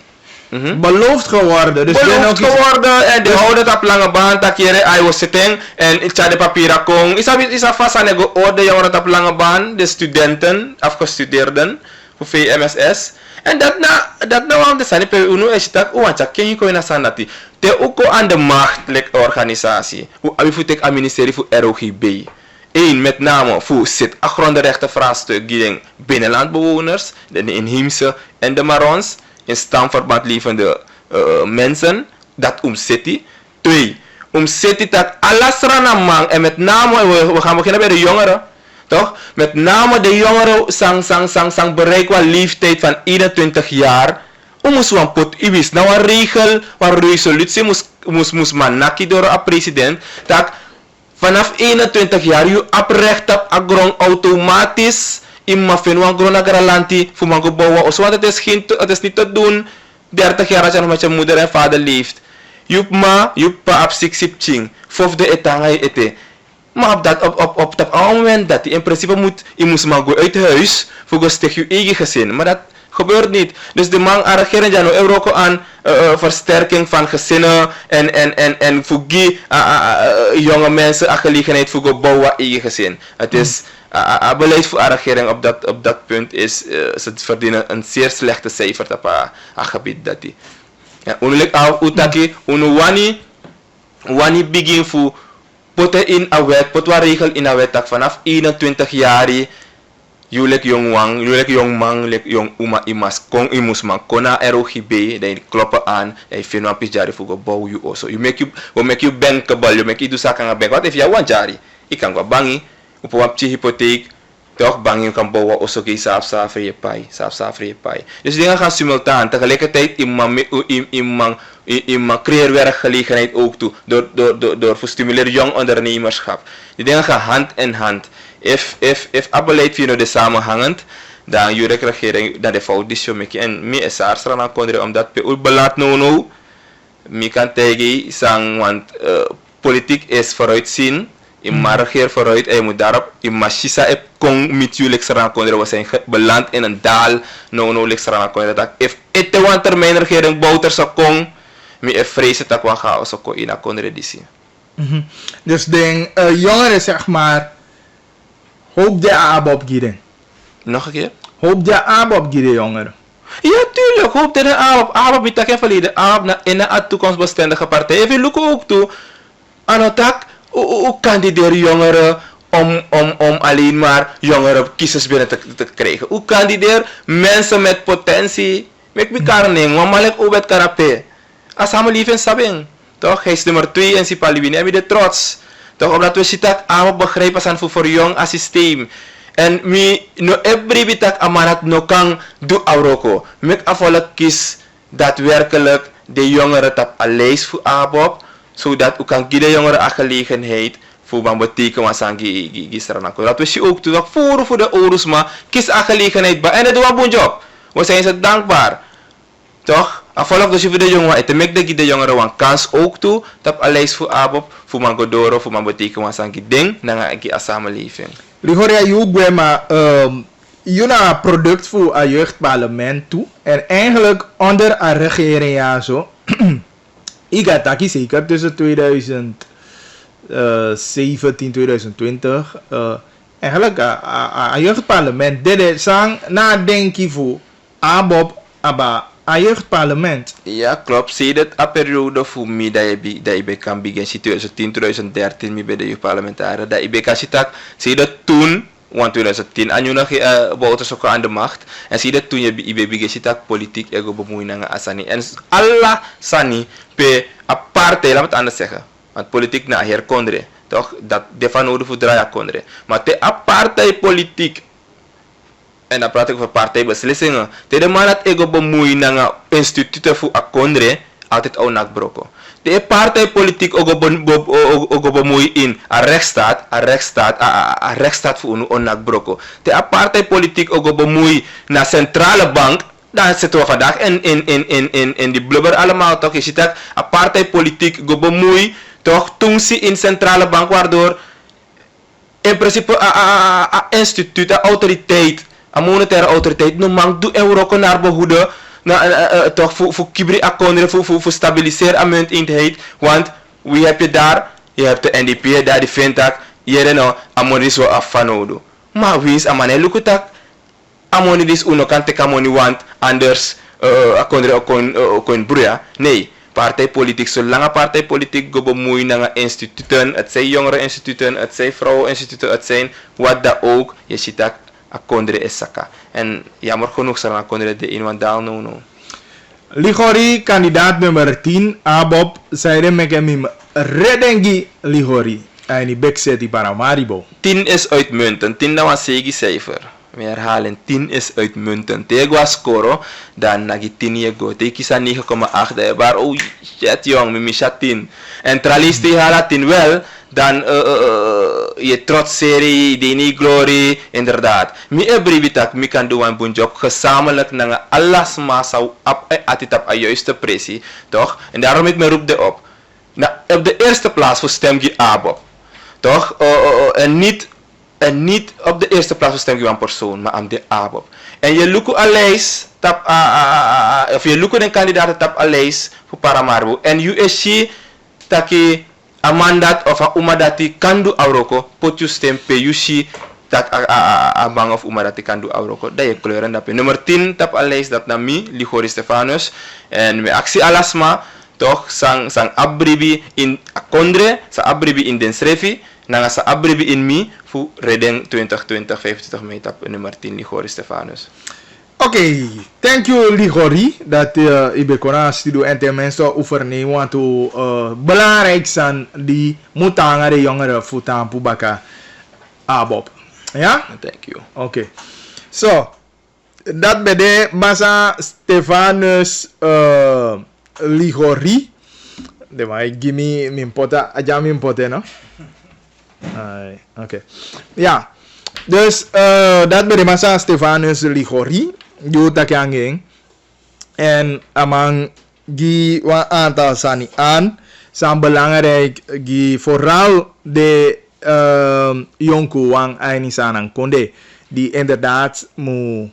beloofd geworden. Dus beloofd geworden en de houden dat op lange baan dat I was sitting en ik had de papieren kon. Is dat vast aan de orde jongeren dat op lange baan, de studenten, afgestudeerden voor VMSS. En dat nou aan de sani per uno is dat want ken je koina sanati. Te ook aan de machtelijke organisatie. Hoe abifutek aan ministerie voor ROGB. Eén, met name voor zit grondrechten vraagstuk die binnenlandbewoners, de inheemse en de Marons, in stamverband levende mensen, dat city. 2, city dat alles ranamang en met name, we gaan beginnen bij de jongeren, toch? Met name de jongeren sang bereik qua leeftijd van 21 jaar. Moest een pot ibis. Nou een regel, waar resolutie moest manaki door een president, dat vanaf 21 jaar je oprecht op agrong automatisch in mafin wan grona garanti voor man gebouwen. Of want het is niet te doen 30 jaar als je nog met je moeder en vader leeft. Je pa op 6 ching. Fof de etanga ete. Maar op dat moment dat in principe moest man go uit huis voor go stek je eigen gezin. Maar dat gebeurt niet. Dus de man regeren ja nou ook aan versterking van gezinnen en voor jonge mensen een gelegenheid voor go bouwen eigen gezin. Het is beleid voor de regering op dat punt is ze verdienen een zeer slechte cijfer op het gebied dat die. Ja, unulik au utaki wani begin voor poten in een wet, potwa regel in een wet dat vanaf 21 jaar jullie jong man, jong uma imas kong imus man kona ROGB, dan kloppen aan en je vindt een jari voor gebouw je also. You make you bankable, you make you do zaken aan bank. Wat if je one jari? Ik kan wel bangi, op een hypotheek, toch bangi kan bouwen also geen saafvrije pai. Dus dingen gaan simultaan. Tegelijkertijd in mijn creëerwerkgelegenheid ook toe, door te stimuleren jong ondernemerschap. Die dingen gaan hand in hand. If beleid vind je de samenhangend, dan je regering dan de fout make en me is aardig aan kondre omdat pe belaat no me kan tegen sang want politiek is vooruitzien. In margeer vooruit en je moet daarop in machisa ep kong met je leksera kondre we zijn beland in een daal no leksera kondre dat if ete one termijn regering bouter sa kong me vrees het dat we gaan zo in a kondre disi. Dus de jongeren zeg maar hoop de aab op gieren. Nog een keer? Hoop de aab op gieren jongeren. Ja, tuurlijk. Hoop de aab met dat verleden aab in een toekomstbestendige partij. Even look ook toe aan het tak. Hoe kandideren jongeren om alleen maar jongeren kiezers binnen te krijgen? Hoe kandideren mensen met potentie? Met elkaar nemen, want malek ubet karape. Als samenleving sabing. Toch? Hij is nummer 2 en Sipaliwini. Heb je de trots? Toch? Omdat we zitten aan begrijpen zijn voor jong als systeem. En mi no every bitak amanat no kan do auroko. Met afvallen kies daadwerkelijk de jongeren tap aleis voor abob. Zodat u kan de jongeren een gelegenheid voor man betekenen wat zijn gisteranako. Dat we zien ook toe dat voor de ouders maar kies een gelegenheid bij en dat doen we een goede job. We zijn ze dankbaar. Toch? Afvallig dus voor de jongeren, het maakt de jongeren een kans ook toe dat aleis voor abob, voor man godoro, voor man betekenen wat zijn ding, dan ga ik samenleving. Rigoria, je maar je een product voor een jeugdparlement toe en eigenlijk onder een regering ja zo. Ik had dat zeker tussen 2017 2020 eigenlijk een jeugdparlement dit is sang nadenken voor abob aba een jeugdparlement. Ja, klopt. Zie dat een periode voor mij dat ik kan beginnen 2010 2013 mee bij de jeugdparlementariër dat ik kan zie dat toen want 2010 aan je nog bouters ook aan de macht en zie dat toen je begint zitten politiek ego bemoeien met asani en alla sani pe aparte laat het anders zeggen want politiek na herkondre toch dat de van nodig voor draaien kondre maar te aparte politiek en dan praat ik over partijbeslissingen te de man dat ego bemoeien met instituten voor akondre altijd ook nakbroko. De partijpolitiek ook bemoeien in een rechtsstaat voor een onnakbroko. De partijpolitiek ook bemoeien naar centrale bank. Daar zitten we vandaag in die blubber allemaal toch. Je ziet dat een partijpolitiek bemoeien toch toen ze in centrale bank waardoor in principe een instituut, een autoriteit, A monetaire autoriteit no mang do euro naar behoeden. Toch voor kibri akkonden, voor stabiliseren aan munteenheid. Want wie heb je daar? Je hebt de NDP, daar die vindt dat je no amoni zo afvanodo. Maar wie is amane lukutak? Amoni dis uno kan teka amoni want anders akkonden broeia. Nee. Partijpolitiek, zolang een partijpolitiek go bemoeien naar instituten, het zijn jongereninstituten, het zijn vrouweninstituten, het zijn wat dat ook, je ziet dat akondre is saka. En jammer genoeg zal akondre de inwandaal no. Ligori, kandidaat nummer 10, Abob, zei met hem redengi Ligori. En die bek zet die Paramaribo. 10 is uitmuntend, 10 dat was zeker cijfer. We herhalen, 10 is uitmuntend. Tegwa score, dan nagi 10 je go. Teki sa 9,8. Waar, oh shit jong, mi misha 10. En tralis te hala 10 wel, dan je trots serie, deni glory, inderdaad. Mi ebribitak, mi kan doen een bunjok gezamenlijk naar alles massa atitap a juiste pressie, toch? En daarom ik me roep de op. Nou, op de eerste plaats voor stemgie Abo. Toch? En niet op de eerste plaats stem je een persoon, maar aan de ABOP. En je lukt een lijst, of je lukt een kandidaat tap een lijst voor Paramaribo. En USC, dat je een mandaat of een umadati kan doen Auroko, pot je stem pe USC, dat een bang of umadati kan doen Auroko. Dat je kleuren dat je. Nummer 10 tap een lijst dat naar mij, Ligori Stefanus. En met actie alasma, toch, sang abribi in Akondre, sang abribi in Densrevi. Nanga sa abribi in mi voor Redeng 2020 25 mei tap nummer 10 Ligori Stefanus. Oké, thank you Ligori dat ik ben studio en ten mensen overnemen want belangrijk zijn die moeten de jongeren voor tampu baka Abob. Ja? Thank you. Oké. So, dat bede Masa Stefanus Ligori. De mai gimi mimpota aja mimpote no. Oké. Ja. Dus dat ben Masa Stefanus Ligori. Die tak yang en amang gi wa aantal sani aan zijn belangrijk gi vooral de jonku wang aini sanang konde die inderdaad moet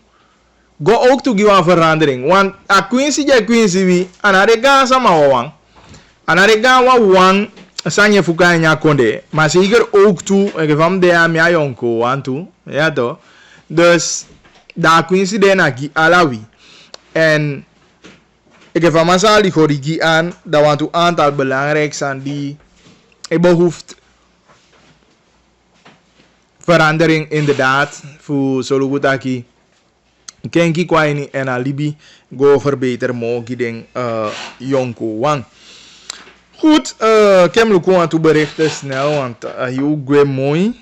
go ook toe een verandering want a Quincy wie anarega sama wang anarega wang sanya fuka nya konde maar zeker ook toe ik van de amia jonku want toe ja toch dus da Quincy de na gi alawi en ik heb van Masa Ligori aan dat want een aantal belangrijk zijn die behoeft verandering inderdaad voor Solugutaki kenki kwaini en alibi go verbeter mogen den jonko wang. Goed, ik heb ook aan toe berichten snel want heel goed mooi.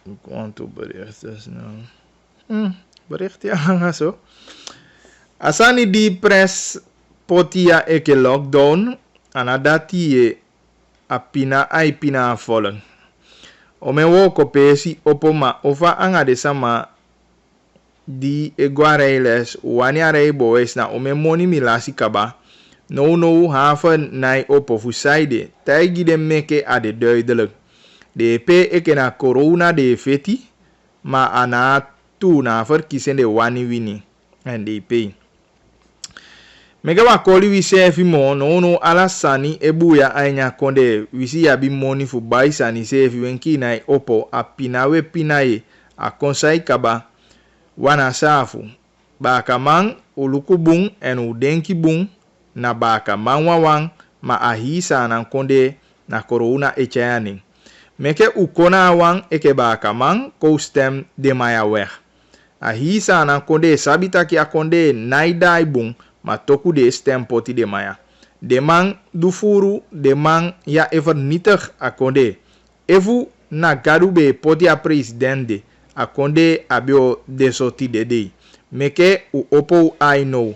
Ik want toe berichten snel. Bericht ja zo. Asani di press potia eke lockdown anadati apina aipina volgen. Omewo kopesi opoma ofa anga de sama di eguareiles wanyare boys na omemoni milasi kaba. No haven nai opo fusaide. Taigi de meke ade duidelijk. De EP eke na corona de feti ma ana tu na verkiezen de wani wini NDP. Mega wa koli wi sefi mo no alasani ebuya anya konde wisi ya bi moni fu bai sani sefi wenki na opo apinawe pinaye a konsai kaba wana safu baka man uluku bung en udenki bung na baka man wawang ma ahisa na konde na corona echayani. Meke ukona wang eke baka man ko stem de maya weg. Ahisa na konde sabita ki akonde naidai bung ma toku de stem poti de maya. De man du furu de man ya vernietig akonde. Evu na gadu be poti a presidente akonde abio de soti de dei. Meke u opo I know.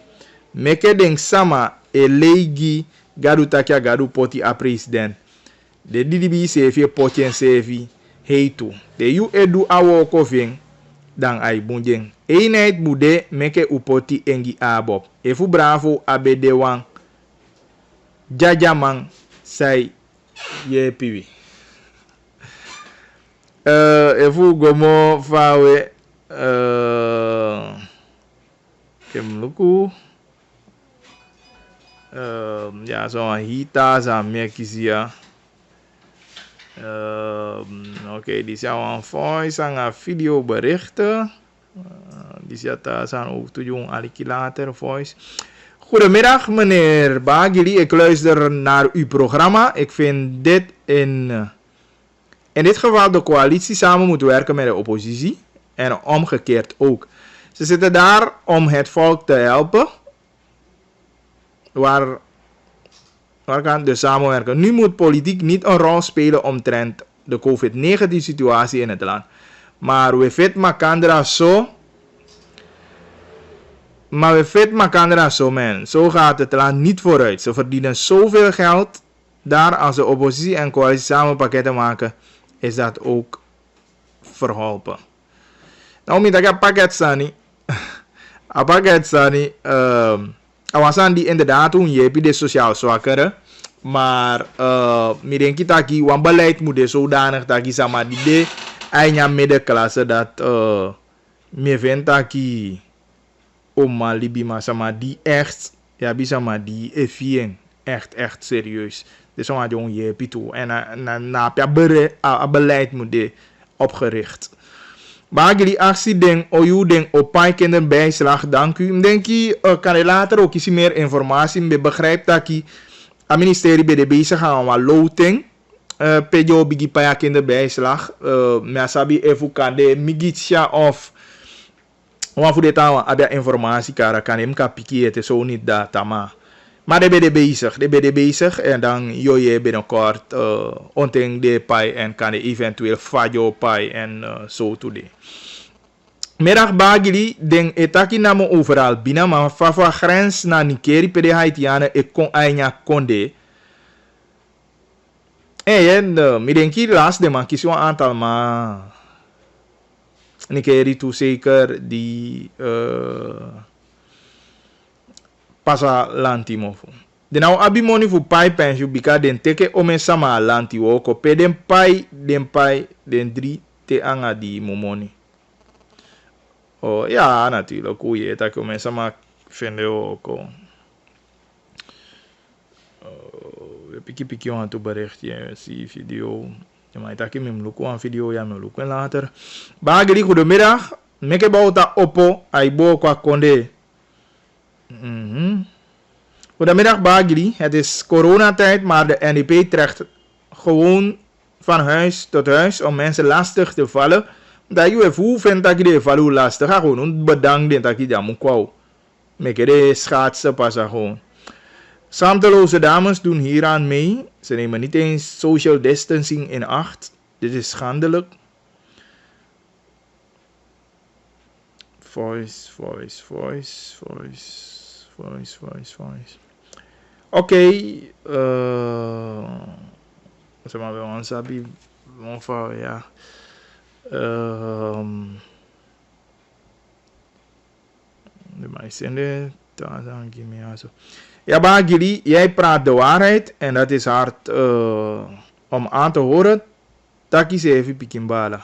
Meke den sama e leigi gadu takia gadu poti a president. De DDB sefi potien sefi heitu. De yu edu awo kofing. dan ai bunjeng. Eenheid bude meke upoti engi abob. Efu bravo abede wang jajamang sai ye piwi. Efu gomo fawe kemluku ja zo'n hita za mekizia. Oké, die zijn een voice aan een video berichten. Die zijn ook te jong alikilater voice. Goedemiddag meneer Bagili, ik luister naar uw programma. Ik vind dit in dit geval de coalitie samen moet werken met de oppositie en omgekeerd ook. Ze zitten daar om het volk te helpen. Waar kan de samenwerken? Nu moet politiek niet een rol spelen omtrent de COVID-19 situatie in het land. Maar we fit makandra zo, man. Zo gaat het land niet vooruit. Ze verdienen zoveel geld. Daar als de oppositie en coalitie samen pakketten maken, is dat ook verholpen. Nou, met dat pakket staan niet. Awasan die inderdaad toen je hebt de sociaal zwakkeren. Maar ik denk dat die wan beleid moet zodanig dat die sama die de eindja middenklasse dat me vindt dat die oma libima sama die echt ja bisa ma die efien echt serieus. Dus zo had je je pito en na beleid moet de opgericht. Bagili actie ding oyu ding opai kinderbijslag, dank u. Denk je kan je later ook iets meer informatie me begrijpt dat je het ministerie bij de bezig gaan met loting. Pejo bigi paya kinderbijslag. Maar sabi even kan de migitsja of wat voor dit aan abia informatie kan hem kapiki het is zo niet data maar de ben bezig en dan je binnenkort ontdek de pai en kan de eventueel fajo pai en zo today. Middag Bagili ding etaki na mo overal bina maar fafa grens na Nikeri pede Haitiane ik kon aina konde. En mi denki last de man kies een aantal maar Nikeri toe zeker die pasa lanti mofu. De nou abi money fu pai pension bika den teke ome sama lanti woko pe den pai den 3 te anga di momoni. Oh ja, natuurlijk hoe je dat ome sama vinden ook. Piki aan toe berichtje zie video. Ja, maar ik heb hem lukken aan video ja me lukken later. Bageli goedemiddag. Meke bauta oppo aibo kwa konde. Goedemiddag Bagili. Het is coronatijd, maar de NDP trekt gewoon van huis tot huis om mensen lastig te vallen. Dat je hoe vindt dat je de vallen lastig gaat gewoon bedankt dat je dat moet kwam. Meke de schaatsen passen gewoon. Schaamteloze dames doen hieraan mee. Ze nemen niet eens social distancing in acht. Dit is schandelijk. Voice. Oké. Zeg maar wel een sabi. Ja. De meisten daar dan give me also. Ja, Bagili, jij praat de waarheid en dat is hard om aan te horen. Taki se even pikimbala.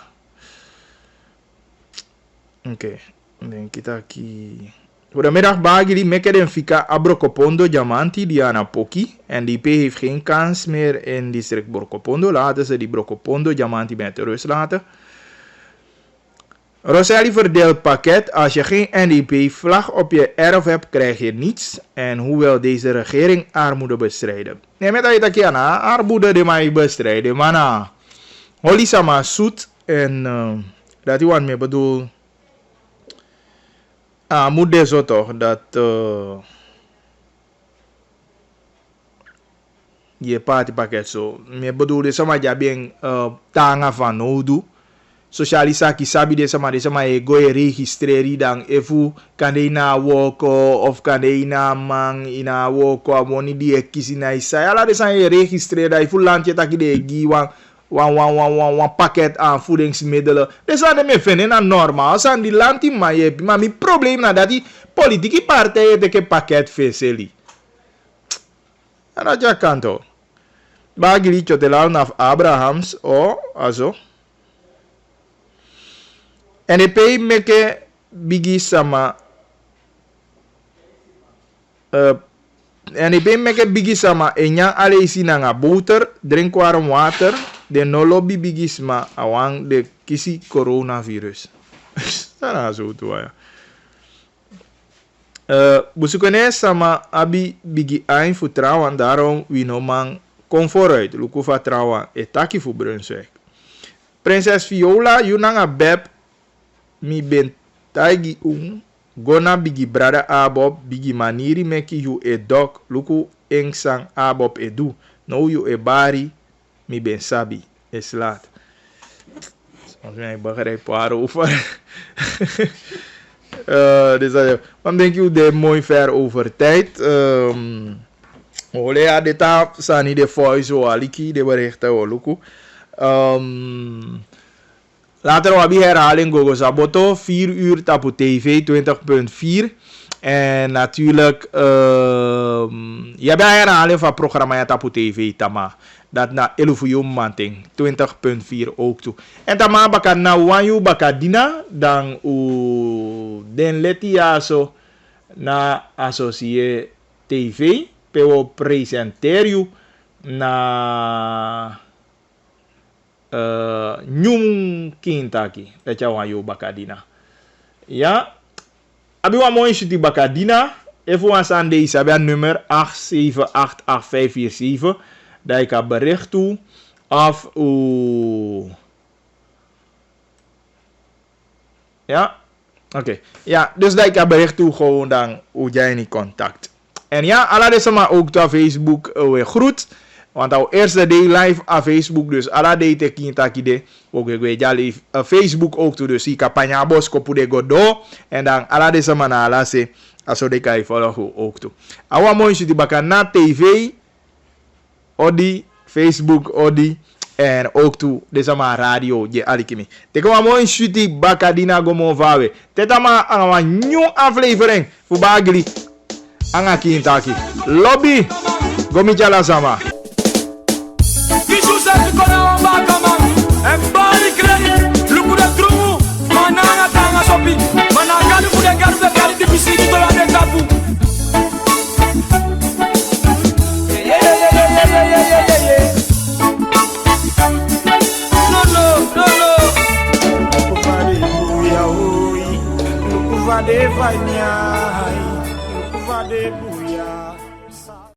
Oké, denk ik taki. Goedemiddag Bagili, meke den fika Abrokopondo Diamanti Diana Poki. NDP heeft geen kans meer in district Brokopondo. Laten ze die Brokopondo Diamanti met rust laten. Rosali verdeelt pakket. Als je geen NDP-vlag op je erf hebt, krijg je niets. En hoe wil deze regering armoede bestrijden? Nee, met dat je na armoede die mij bestrijden. Maar na, Holly sama zoet en dat je wat mee bedoel. Moet deze zo toch dat je partypakket zo. Me bedoel de sama jabing tanga van nodu. Socialisaki sabi de sama e go e registreri dan efu kan de na woko of kan de na mang ina woko amoni di ekisi na isa ala de san e registreri da efu landje taki de giwan wan pakket aan voedingsmiddelen. Dus dat me vinden na normaal. Zijn die land maar je hebt. Maar mijn probleem na dat die politieke partijen de pakket veseli. En dat je kan toch. Bagili chotelau naf Abrahams o azo. NDP meke bigi sama NDP meke bigi sama enyang alesi nanga boter, drink warm water, de no lobby bigisma awang de kisi coronavirus. Sana zo to ya. Busukene sama abi bigi ain fu trawan daarom we no man kom vooruit. Luku fa trawan etaki fu Brunswijk. Prinses Viola yunanga beb mi ben taigi gona bigi brada abob bigi maniri meki yu e dok luku engsang abob edu no yu e bari mi ben sabi is laat. Soms ben ik begrijp waarover. Dan denk je de mooi ver over tijd. Olea de tap sani de voice o aliki de berichten o luku. Later wabi herhaling Gogo Saboto, 4 uur tapu TV 20.4. En natuurlijk, je hebt herhaling van programma ja tapu TV tama. Dat na 11 uur manting 20.4 ook toe. En tama baka na wanyu baka dina dan u den leti aso na associé TV pewo presenterio na nyum kintaki dat ya wanyu bakadina ya abi wa mooi shuti bakadina even wan sande isabe nummer 8788547 dat ik heb bericht toe of ja oké. Ja, dus dat ik heb bericht toe gewoon dan hoe jij niet contact. En ja, alla deze maar ook op Facebook weer groet. Want al eerste day live op Facebook, dus alla day te kintaki de. Ook ik weet ja Facebook ook toe, dus ik campagne bos kopu de godo. En dan alla deze maar na alla se, aso de kai volgen ook toe. Awa mooi die bakken na TV, Odi, Facebook, Odi. En ook toe, deze maar radio, je alikimi. Teka wa mooi shuti bakadina gomo vawe. Teta ma anga nieuw aflevering. Voor bagli. Anga kintaki. Lobby. Gomijala sama. Vade vanha